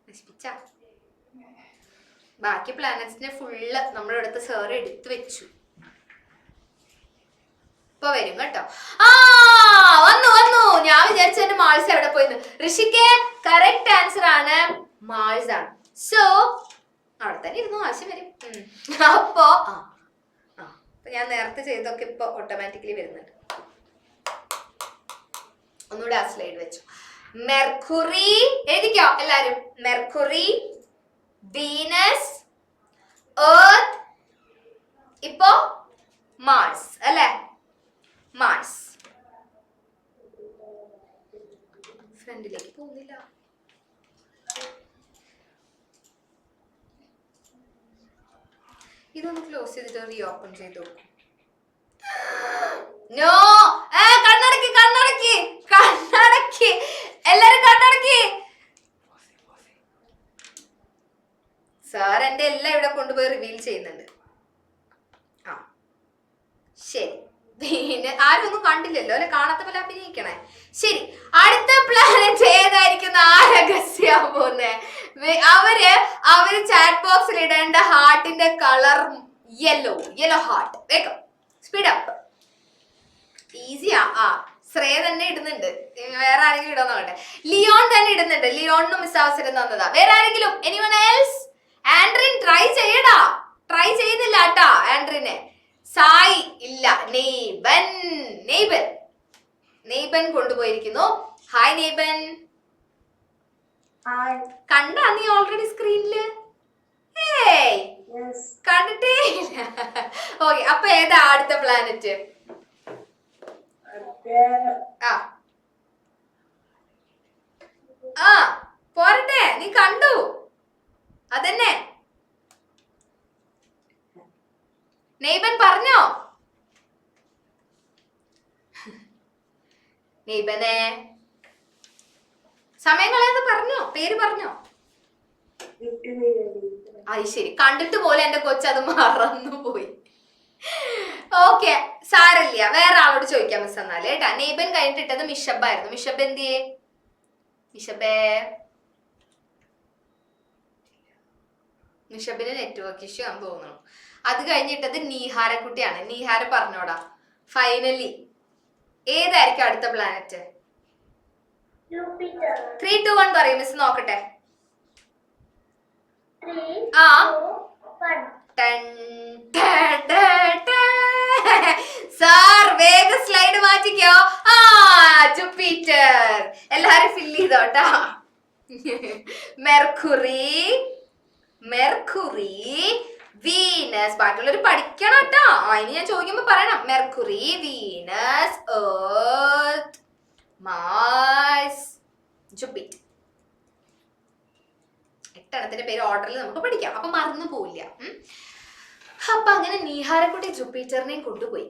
നശിപ്പിച്ച ബാക്കി പ്ലാനറ്റ്സിനെ ഫുള്ള് നമ്മുടെ അടുത്ത് സാറ് എടുത്തു വെച്ചു. ഇപ്പൊ വരും കേട്ടോ. വന്നു. ഞാൻ വിചാരിച്ചതിന്റെ മാൾസ് എവിടെ പോയിന്ന്. ഋഷിക്ക് കറക്റ്റ് ആൻസർ ആണ്, മാൾസ് ആണ്. സോ അവിടെ തന്നെ ഇരുന്നു, ആവശ്യം വരും. അപ്പോ ഞാൻ നേരത്തെ ചെയ്തൊക്കെ ഇപ്പൊ ഓട്ടോമാറ്റിക്കലി വരുന്നുണ്ട്. ഒന്നുകൂടെ ആ സ്ലൈഡ് വെച്ചു. മെർക്കുറി എഴുതിക്കോ എല്ലാരും. മെർക്കുറി, വീനസ്, എർത്ത്, ഇപ്പോ മാർസ് അല്ലെ? മാർസ്. ഫ്രണ്ടിലേക്ക് പോകുന്നില്ല. ഇതൊന്ന് ക്ലോസ് ചെയ്തിട്ട് റീ ഓപ്പൺ ചെയ്തു. നോ, കണ്ണടക്കി എല്ലാരും കണ്ണടക്കി. സാർ എന്റെ എല്ലാം ഇവിടെ കൊണ്ടുപോയി റിവീൽ ചെയ്യുന്നുണ്ട്. ശരി, പിന്നെ ആരും ഒന്നും കണ്ടില്ലല്ലോ അല്ലെ? കാണാത്ത പോലെ അഭിനയിക്കണേ. ശരി, അടുത്ത പ്ലാനറ്റ് ഏതായിരിക്കും? രഹസ്യം പോന്നെ. അവര് ചാറ്റ് ബോക്സിൽ ഇടേണ്ട ഹാർട്ടിന്റെ കളർ യെല്ലോ ഹാർട്ട്. വേഗം സ്പീഡ് അപ്പ്. ഈസിയാ. ശ്രേയ തന്നെ ഇടുന്നുണ്ട്, വേറെ ആരെങ്കിലും ഇടാൻ നോക്കട്ടെ. ലിയോൺ തന്നെ ഇടുന്നുണ്ട്. ലിയോണിനും മിസ് അവസരം തന്നതാ. വേറെ ആരെങ്കിലും? Anyone else? ആൻഡ്രിൻ ട്രൈ ചെയ്യടാ. ട്രൈ ചെയ്യുന്നില്ല കേട്ടാ ആൻഡ്രിനെ. സായി ഇല്ല. നെയ്ബൻ കൊണ്ടുപോയിരിക്കുന്നു. ഹായ് നെയ്ബൻ. കണ്ടാ നീ ഓൾറെഡി സ്ക്രീനില്? കണ്ടിട്ടേ ഇല്ല. ഓക്കെ, അപ്പൊ ഏതാ അടുത്ത പ്ലാനറ്റ്? പോരട്ടെ, നീ കണ്ടു അതന്നെ. നെയ്ബൻ പറഞ്ഞോ? നെയ്ബനെ സമയം കളയാതെ പറഞ്ഞോ, പേര് പറഞ്ഞോ. അത് ശരി, കണ്ടിട്ട് പോലെ എന്റെ കൊച്ചത് മറന്നുപോയി. ഓക്കെ, സാരല്ല, വേറെ ആളോട് ചോദിക്കാം മിസ് എന്നാല് കേട്ടാ. നെയ്ബൻ കഴിഞ്ഞിട്ടത് മിഷബായിരുന്നു. മിഷബ് എന്തിയേ? മിഷബിന് നെറ്റ്വർക്ക് ഇഷ്യൂ ആണെന്ന് തോന്നുന്നു. അത് കഴിഞ്ഞിട്ടത് നീഹാരക്കുട്ടിയാണ്. നീഹാര പറഞ്ഞോടാ ഫൈനലി ഏതായിരിക്കും അടുത്ത പ്ലാനറ്റ്? 3, 2, 1 പറയും മിസ് നോക്കട്ടെ. ആ സാർ വേഗം സ്ലൈഡ് മാറ്റിക്കോ. ആ ജുപ്പിറ്റർ. എല്ലാരും ഫില്ല് ചെയ്തോട്ടാ. Mercury, Venus. ബാക്കിയുള്ളവർ പഠിക്കണം കേട്ടോ. അതിന് ഞാൻ ചോദിക്കുമ്പോ പറയണം. Mercury, Venus, Earth, Mars, Jupiter. 8 എണ്ണത്തിന്റെ പേര് ഓർഡറിൽ നമുക്ക് പഠിക്കാം, അപ്പൊ മറന്നു പോവില്ല. അപ്പൊ അങ്ങനെ നീഹാരക്കുട്ടി ജുപ്പിറ്ററിനെയും കൊണ്ടുപോയി.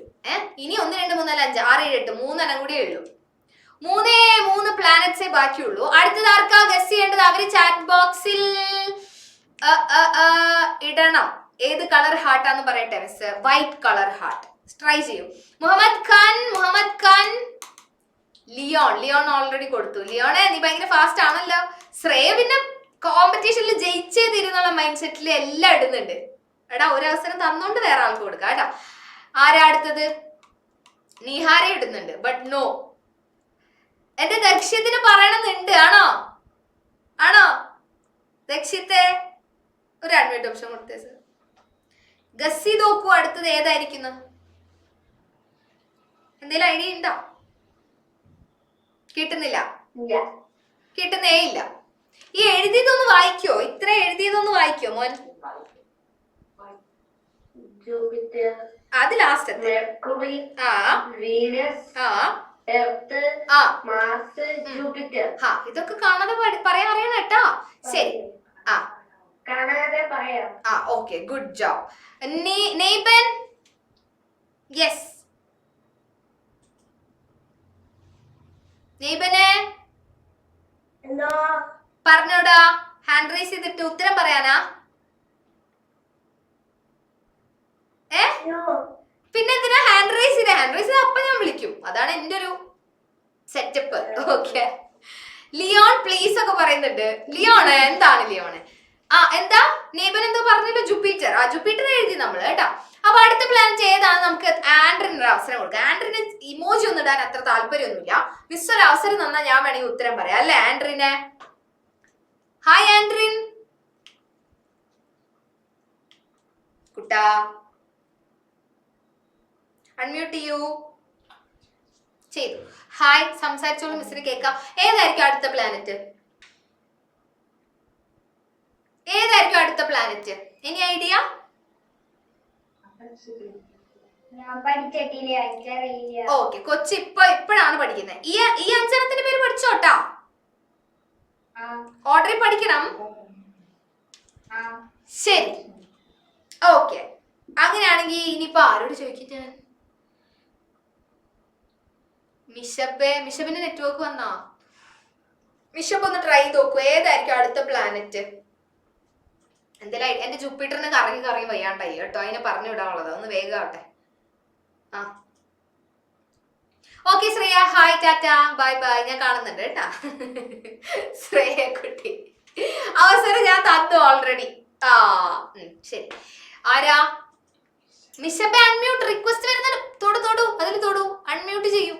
ഇനി 1, 2, 3, 4, 5, 6, 7, 8 3 കൂടിയേ ഉള്ളൂ. 3 പ്ലാനറ്റ്സേ ബാക്കിയുള്ളൂ. അടുത്തത് ആർക്കാ ഗസ് ചെയ്യേണ്ടത്? അവര് ചാറ്റ് ബോക്സിൽ ഇടണം. ഏത് കളർ ഹാർട്ടാന്ന് പറയട്ടെ miss? White colour heart. Try ചെയ്യൂ. മുഹമ്മദ് ഖാൻ. ലിയോൺ ഓൾറെഡി കൊടുത്തു. ലിയോണെ നീ ഭയങ്കര ഫാസ്റ്റ് ആണല്ലോ. ശ്രേയ പിന്നെ കോമ്പറ്റീഷനിൽ ജയിച്ചേ തീരുന്നുള്ള മൈൻഡ് സെറ്റിൽ എല്ലാം ഇടുന്നുണ്ട്. എടാ ഒരു അവസരം തന്നോണ്ട് വേറെ ആൾക്ക് കൊടുക്കാം കേട്ടാ. ആരാ അടുത്തത്? നിഹാര ഇടുന്നുണ്ട്. ബട്ട് നോ, എന്റെ ദക്ഷ്യത്തിന് പറയണമെന്നുണ്ട്. ആണോ ദക്ഷ്യത്തെ ഒരു അഡ്മിറ്റ് ഓപ്ഷൻ കൊടുത്തേ സർ. ഗസ്സി നോക്കൂ അടുത്തത് ഏതായിരിക്കുന്നു? എന്തെങ്കിലും ഐഡിയ ഉണ്ടോ? കിട്ടുന്നില്ല. കിട്ടുന്നേ ഇല്ല. ഈ എഴുതിയതൊന്ന് വായിക്കോ? ഇത്ര എഴുതിയതൊന്ന് വായിക്കോ മോൻ? അത് ലാസ്റ്റ് ഇതൊക്കെ കാണാതെ പറയാൻ അറിയണം കേട്ടാ. ശരി, okay, good job. Neyban, yes. നെയ്ബനെ പറഞ്ഞോടാ. ഹാൻഡ് റൈസ് ചെയ്തിട്ട് ഉത്തരം പറയാനാ? പിന്നെന്തിനാ ഹാൻഡ് റൈസ് ചെയ്ത? ഹാൻഡ് റൈസ് ചെയ്ത അപ്പൊ ഞാൻ വിളിക്കും. അതാണ് എന്റെ ഒരു സെറ്റപ്പ്. ഓക്കെ. ലിയോൺ പ്ലീസ് ഒക്കെ പറയുന്നുണ്ട്. ലിയോണ് എന്താണ് ലിയോണ്? എന്താ നെയ്ബൻ എന്തോ പറഞ്ഞല്ലോ? ജുപ്പിറ്റർ. ജുപ്പിറ്റർ എഴുതി നമ്മള് കേട്ടാ. അപ്പൊ അടുത്ത പ്ലാനറ്റ് ഏതാണ്? നമുക്ക് ആൻഡ്രിന് ഒരു അവസരം കൊടുക്കാം. ആൻഡ്രിന് ഇമോജി ഒന്നും ഇടാൻ അത്ര താല്പര്യമൊന്നുമില്ല. മിസ് ഒരു അവസരം തന്നാ ഞാൻ വേണമെങ്കിൽ ഉത്തരം പറയാം അല്ലെ ആൻഡ്രിനെ? ഹായ് ആൻഡ്രിൻ കുട്ടാ, അൺമ്യൂട്ട് ചെയ്തു. ഹായ്, സംസാരിച്ചോളൂ, മിസ്സിന് കേൾക്കാം. ഏതായിരിക്കും അടുത്ത planet? Any idea? Okay, Kochi ഇപ്പോഴാണ് പഠിക്കുന്നത്. ഈ 5 എണ്ണത്തിന്റെ പേര് പഠിച്ചോട്ടാ. ഓർഡറിൽ പഠിക്കണം. ശരി, ഓക്കെ. അങ്ങനെയാണെങ്കിൽ ഇനിയിപ്പോ ആരോട് ചോദിക്കും ഞാൻ? മിഷബിന്റെ നെറ്റ്വർക്ക് വന്നാ? മിഷബ് ഒന്ന് ട്രൈ നോക്കൂ. ഏതായിരിക്കും അടുത്ത പ്ലാനറ്റ്? എന്തായാലും എന്റെ ജൂപ്പിറ്ററിന് കറങ്ങി വയ്യാണ്ടായി കേട്ടോ. അതിനെ പറഞ്ഞു വിടാനുള്ളത് ഒന്ന് വേഗം ആവട്ടെ. Okay Shreya, hi, tata, bye. ഞാൻ കാണുന്നുണ്ട് കേട്ടാ. ശ്രേയ കുട്ടി അവസരം ഞാൻ തന്നു ഓൾറെഡി. ശരി, ആരാ? മിഷബെ അൺമ്യൂട്ട് റിക്വസ്റ്റ് വരുന്ന തൊടു അതിൽ തൊടു, അൺമ്യൂട്ട് ചെയ്യൂ.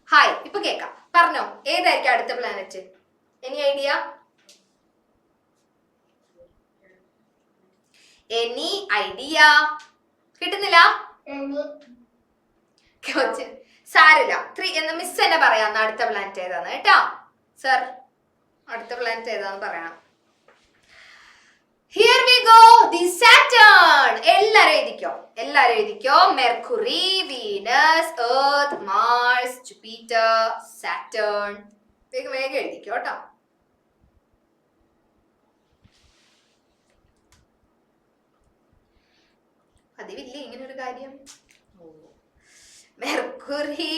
ഹായ്, ഇപ്പൊ കേക്കാം. പറഞ്ഞോ, ഏതായിരിക്കും അടുത്ത പ്ലാനറ്റ്? Any idea? കിട്ടുന്നില്ല? സാരില്ല. 3 എന്ന് മിസ് തന്നെ പറയാന്ന് അടുത്ത പ്ലാനറ്റ് ഏതാന്ന് കേട്ടാ. സർ അടുത്ത പ്ലാനറ്റ് ഏതാന്ന് പറയണം. Here we go, the Saturn. എല്ലാരും എഴുതിക്കോ. Mercury, Venus, Earth, Mars, Jupiter, Saturn. വേഗം എഴുതിക്കോ കേട്ടോ. പതിവില്ലേ ഇങ്ങനെ ഒരു കാര്യം? Mercury,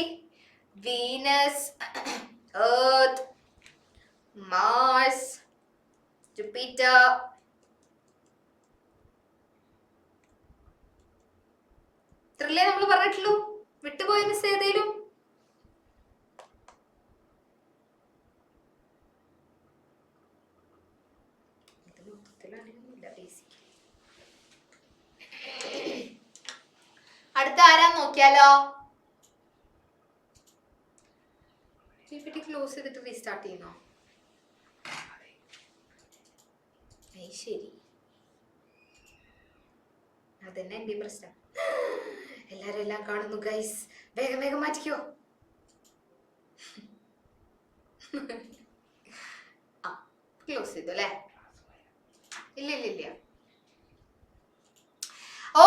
Venus, Earth, Mars, Jupiter, ഇത്രല്ലേ നമ്മൾ പറഞ്ഞിട്ടുള്ളൂ. വിട്ടുപോയ മിസ് ഏതേലും? അടുത്ത ആരാന്ന് നോക്കിയാലോ? ക്ലോസ് ചെയ്തിട്ട് റീസ്റ്റാർട്ട് ചെയ്യുന്നോ? ശരി, അതന്നെ എന്റെ പ്രശ്നം. എല്ലാരും എല്ലാം കാണുന്നു ഗൈസ്, വേഗം വേഗം മാറ്റിക്കോ. ക്ലോസ് ചെയ്തു അല്ലേ? ഇല്ല.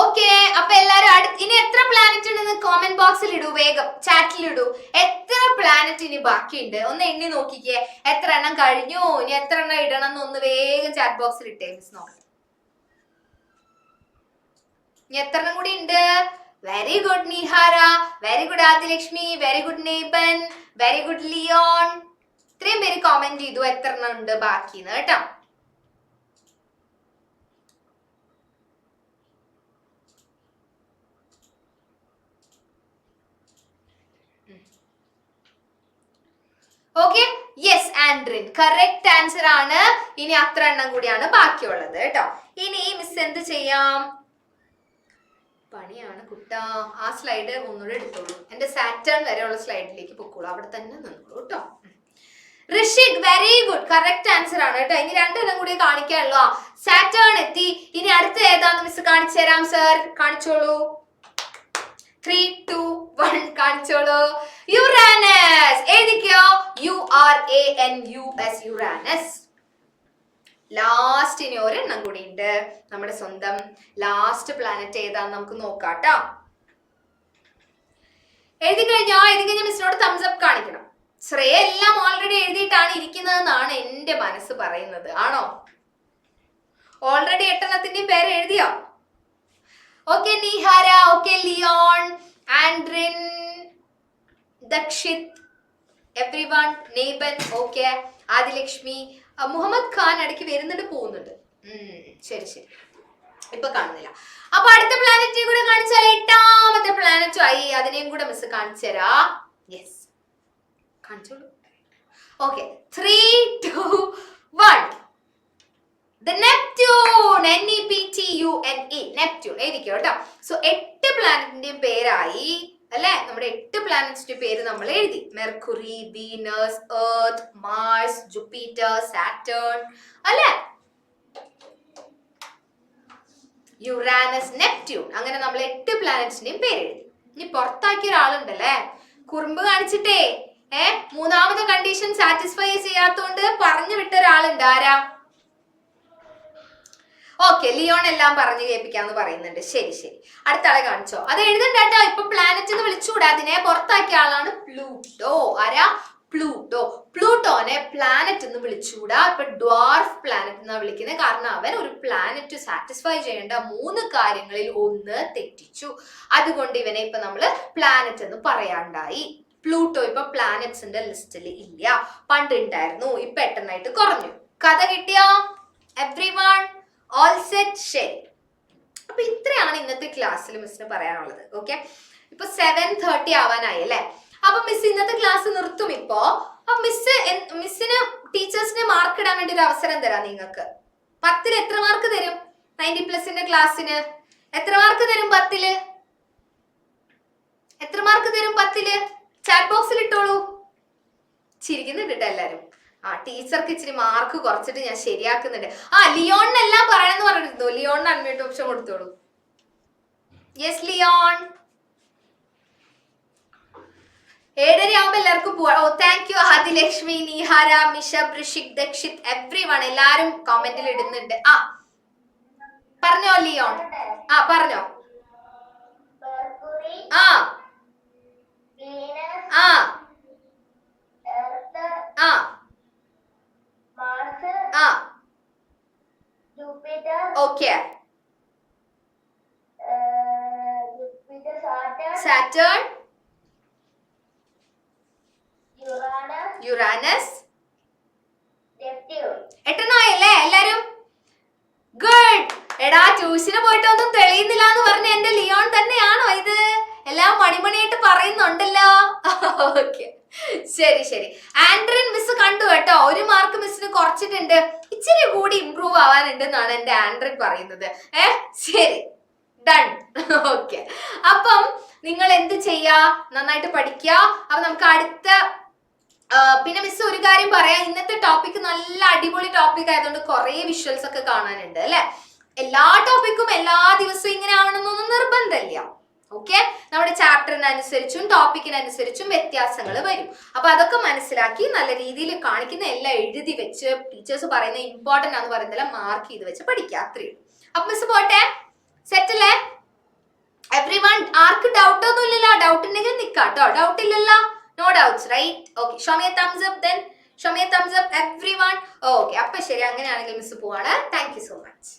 ഓക്കെ, അപ്പൊ എല്ലാരും ഇനി എത്ര പ്ലാനറ്റ് ഉണ്ടെന്ന് കോമെന്റ് ബോക്സിൽ ഇടൂ, വേഗം ചാറ്റിൽ ഇടൂ. എത്ര പ്ലാനറ്റ് ഇനി ബാക്കിയുണ്ട് ഒന്ന് എണ്ണി നോക്കിക്കേ. എത്ര എണ്ണം കഴിഞ്ഞു, ഇനി എത്ര എണ്ണം ഇടണം എന്നൊന്ന് വേഗം ചാറ്റ് ബോക്സിൽ ഇട്ടേ മിസ് നോക്കട്ടെ. ഇനി എത്ര എണ്ണം കൂടി ഉണ്ട്? Very good Nihara, very good Adilakshmi, very good Neban, very good Leon. ഇത്രയും പേര് കോമെന്റ് ചെയ്തു എത്ര എണ്ണം ഉണ്ട് ബാക്കിന്ന് കേട്ടോ. Okay, yes Andrin correct answer ആണ്. ഇനി അത്ര എണ്ണം കൂടിയാണ് ബാക്കിയുള്ളത് കേട്ടോ. ഇനി മിസ് എന്ത് ചെയ്യാം? പണിയാണ് കുട്ടാ. ആ സ്ലൈഡ് ഒന്നുകൂടെ എടുത്തോളൂ. എന്റെ സാറ്റേൺ വരെയുള്ള സ്ലൈഡിലേക്ക് പൊക്കോളൂ, അവിടെ തന്നെ നിന്നോളൂ കേട്ടോ. ഋഷിക് വെരി ഗുഡ്, കറക്റ്റ് ആൻസർ ആണ് കേട്ടോ. ഇനി രണ്ടെണ്ണം കൂടി കാണിക്കാനുള്ളൂ. സാറ്റേൺ എത്തി. ഇനി അടുത്ത ഏതാന്ന് മിസ് കാണിച്ചു തരാം. സർ കാണിച്ചോളൂ. 3, 2, 1 കാണിച്ചോളൂ. യുറാനസ് എഴുതിക്കോ. URANUS Uranus. ലാസ്റ്റ് ഇനി ഒരെണ്ണം കൂടി ഉണ്ട്. നമ്മുടെ സ്വന്തം ലാസ്റ്റ് പ്ലാനറ്റ് ഏതാന്ന് നമുക്ക് നോക്കാട്ടോ. എഴുതി കഴിഞ്ഞാൽ മിസ്സിനോട് തംസ് അപ്പ് കാണിക്കണം. ശ്രേയ എല്ലാം ഓൾറെഡി എഴുതിയിട്ടാണ് ഇരിക്കുന്നതെന്നാണ് എന്റെ മനസ്സ് പറയുന്നത്. ആണോ? ഓൾറെഡി 8 എണ്ണത്തിന്റെയും പേര് എഴുതിയോ? Okay Nihara, okay Leon, ആൻഡ്രിൻ, Dakshit, everyone, നേബൻ, okay Adilakshmi, Muhammad Khan ഇടയ്ക്ക് വരുന്നുണ്ട് പോകുന്നുണ്ട്. ശരി, ഇപ്പൊ കാണുന്നില്ല. അപ്പൊ അടുത്ത പ്ലാനറ്റിനെ കൂടെ കാണിച്ചാൽ 8ാമത്തെ പ്ലാനറ്റും ആയി. അതിനെയും കൂടെ മിസ് കാണിച്ചു തരാ. യെസ്, കാണിച്ചോളൂ. Okay, 3, 2, 1 The Neptune, NEPTUNE, Neptune എഴുതിക്കോ കേട്ടോ. സോ 8 പ്ലാനറ്റിന്റെയും പേരായി അല്ലെ? നമ്മുടെ 8 പ്ലാനറ്റ്സിന്റെ പേര് നമ്മൾ എഴുതി. Mercury, Venus, Earth, Mars, Jupiter, Saturn അല്ലെ? യുറാനസ്, നെപ്റ്റ്യൂൺ, അങ്ങനെ നമ്മൾ 8 പ്ലാനറ്റ്സിന്റെയും പേര് എഴുതി. ഇനി പുറത്താക്കിയ ഒരാളുണ്ടല്ലേ, കുറുമ്പ് കാണിച്ചിട്ടേ മൂന്നാമത്തെ കണ്ടീഷൻ സാറ്റിസ്ഫൈ ചെയ്യാത്തോണ്ട് പറഞ്ഞു വിട്ട ഒരാളുണ്ട്. ആരാ? ഓക്കെ, ലിയോൺ എല്ലാം പറഞ്ഞു കേൾപ്പിക്കാന്ന് പറയുന്നുണ്ട്. ശരി, അടുത്ത ആളെ കാണിച്ചോ. അത് എഴുതണ്ട കേട്ടോ. ഇപ്പൊ പ്ലാനറ്റ് എന്ന് വിളിച്ചുകൂടാ, അതിനെ പുറത്താക്കിയ ആളാണ് പ്ലൂട്ടോ. ആരാ? പ്ലൂട്ടോ. പ്ലൂട്ടോനെ പ്ലാനറ്റ് എന്ന് വിളിച്ചുകൂടാ. ഇപ്പൊ ഡ്വാർഫ് പ്ലാനറ്റ് എന്നാ വിളിക്കുന്നത്. കാരണം അവൻ ഒരു പ്ലാനറ്റ് സാറ്റിസ്ഫൈ ചെയ്യേണ്ട 3 കാര്യങ്ങളിൽ ഒന്ന് തെറ്റിച്ചു. അതുകൊണ്ട് ഇവനെ ഇപ്പൊ നമ്മള് പ്ലാനറ്റ് എന്ന് പറയാണ്ടായി. പ്ലൂട്ടോ ഇപ്പൊ പ്ലാനറ്റ്സിന്റെ ലിസ്റ്റിൽ ഇല്ല. പണ്ട് ഉണ്ടായിരുന്നു, ഇപ്പൊ 8 എണ്ണമായിട്ട് കുറഞ്ഞു. കഥ കിട്ടിയോ എവ്രിവൺ? All set? ശരി. അപ്പൊ ഇത്രയാണ് ഇന്നത്തെ ക്ലാസ്സിൽ മിസ്സിന് പറയാനുള്ളത്. ഓക്കെ, ഇപ്പൊ 7:30 ആവാനായി അല്ലെ? അപ്പൊ മിസ് ഇന്നത്തെ ക്ലാസ് നിർത്തും ഇപ്പോ. അപ്പൊ മിസ്സിന് ടീച്ചേഴ്സിന് മാർക്ക് ഇടാൻ വേണ്ടി ഒരു അവസരം തരാം. നിങ്ങൾക്ക് 10ൽ എത്ര മാർക്ക് തരും? 90+ ക്ലാസ്സിന് എത്ര മാർക്ക് തരും? 10ൽ എത്ര മാർക്ക് തരും? 10ൽ ചാറ്റ് ബോക്സിൽ ഇട്ടോളൂ. ചിരിക്കുന്നുണ്ട് കേട്ടോ എല്ലാരും. ടീച്ചർക്ക് ഇച്ചിരി മാർക്ക് കുറച്ചിട്ട് ഞാൻ ശരിയാക്കുന്നുണ്ട്. ലിയോണിനെല്ലാം പറയണമെന്ന് പറഞ്ഞിരുന്നു. ലിയോണിന് അൺമ്യൂട്ട് ഓപ്ഷൻ കൊടുത്തോളൂ. Yes Leon. 7:30 ആവുമ്പോ എല്ലാവർക്കും പോവാ. Thank you Adilakshmi, Nihara, Mishab, Rishik, Dakshith, everyone എല്ലാരും കമന്റിൽ ഇടുന്നുണ്ട്. പറഞ്ഞോ ലിയോൺ. പറഞ്ഞോ. Okay, Saturn, Uranus, Neptune. 8 എണ്ണമായല്ലേ എല്ലാരും? ഗുഡ്. എടാ ട്യൂഷന് പോയിട്ട് ഒന്നും തെളിയുന്നില്ല എന്ന് പറഞ്ഞ എന്റെ ലിയോൺ തന്നെയാണോ ഇത്? ഓക്കെ, ശരി ശരി. ആൻഡ്രൻ മിസ് കണ്ടു കേട്ടോ, 1 മാർക്ക് മിസ്സിന് കുറച്ചിട്ടുണ്ട്, ഇച്ചിരി കൂടി ഇമ്പ്രൂവ് ആവാനുണ്ട് എന്നാണ് എന്റെ ആൻഡ്രൻ പറയുന്നത്. ശരി, ഡൺ. ഓക്കെ, അപ്പം നിങ്ങൾ എന്ത് ചെയ്യാ, നന്നായിട്ട് പഠിക്കുക. അപ്പൊ നമുക്ക് അടുത്ത പിന്നെ മിസ് ഒരു കാര്യം പറയാം, ഇന്നത്തെ ടോപ്പിക് നല്ല അടിപൊളി ടോപ്പിക് ആയതുകൊണ്ട് കുറെ വിഷ്വൽസ് ഒക്കെ കാണാനുണ്ട് അല്ലെ. എല്ലാ ടോപ്പിക്കും എല്ലാ ദിവസവും ഇങ്ങനെ ആവണമെന്നൊന്നും നിർബന്ധമില്ല. ഓക്കെ, നമ്മുടെ ചാപ്റ്ററിനനുസരിച്ചും ടോപ്പിക്കിനനുസരിച്ചും വ്യത്യാസങ്ങൾ വരും. അപ്പൊ അതൊക്കെ മനസ്സിലാക്കി നല്ല രീതിയിൽ കാണിക്കുന്ന എല്ലാം എഴുതി വെച്ച്, ടീച്ചേഴ്സ് പറയുന്ന ഇമ്പോർട്ടന്റ് ആണെന്ന് പറയുന്നില്ല, മാർക്ക് ചെയ്ത് വെച്ച് പഠിക്കുക, അത്രയേ ഉള്ളൂ. അപ്പൊ മിസ് പോട്ടെ, സെറ്റ് അല്ലേ എവ്രി വൺ? ആർക്ക് ഡൗട്ട് ഒന്നും ഇല്ലല്ലോ? ഡൗട്ട് ഉണ്ടെങ്കിൽ നിൽക്കാം കേട്ടോ, ഡൗട്ട് ഇല്ലല്ലോ? No doubts right? Okay, show me a thumbs up then, show me a thumbs up everyone. Okay, അപ്പൊ ശരി, അങ്ങനെയാണെങ്കിൽ മിസ് പോവാണ്. Thank you so much.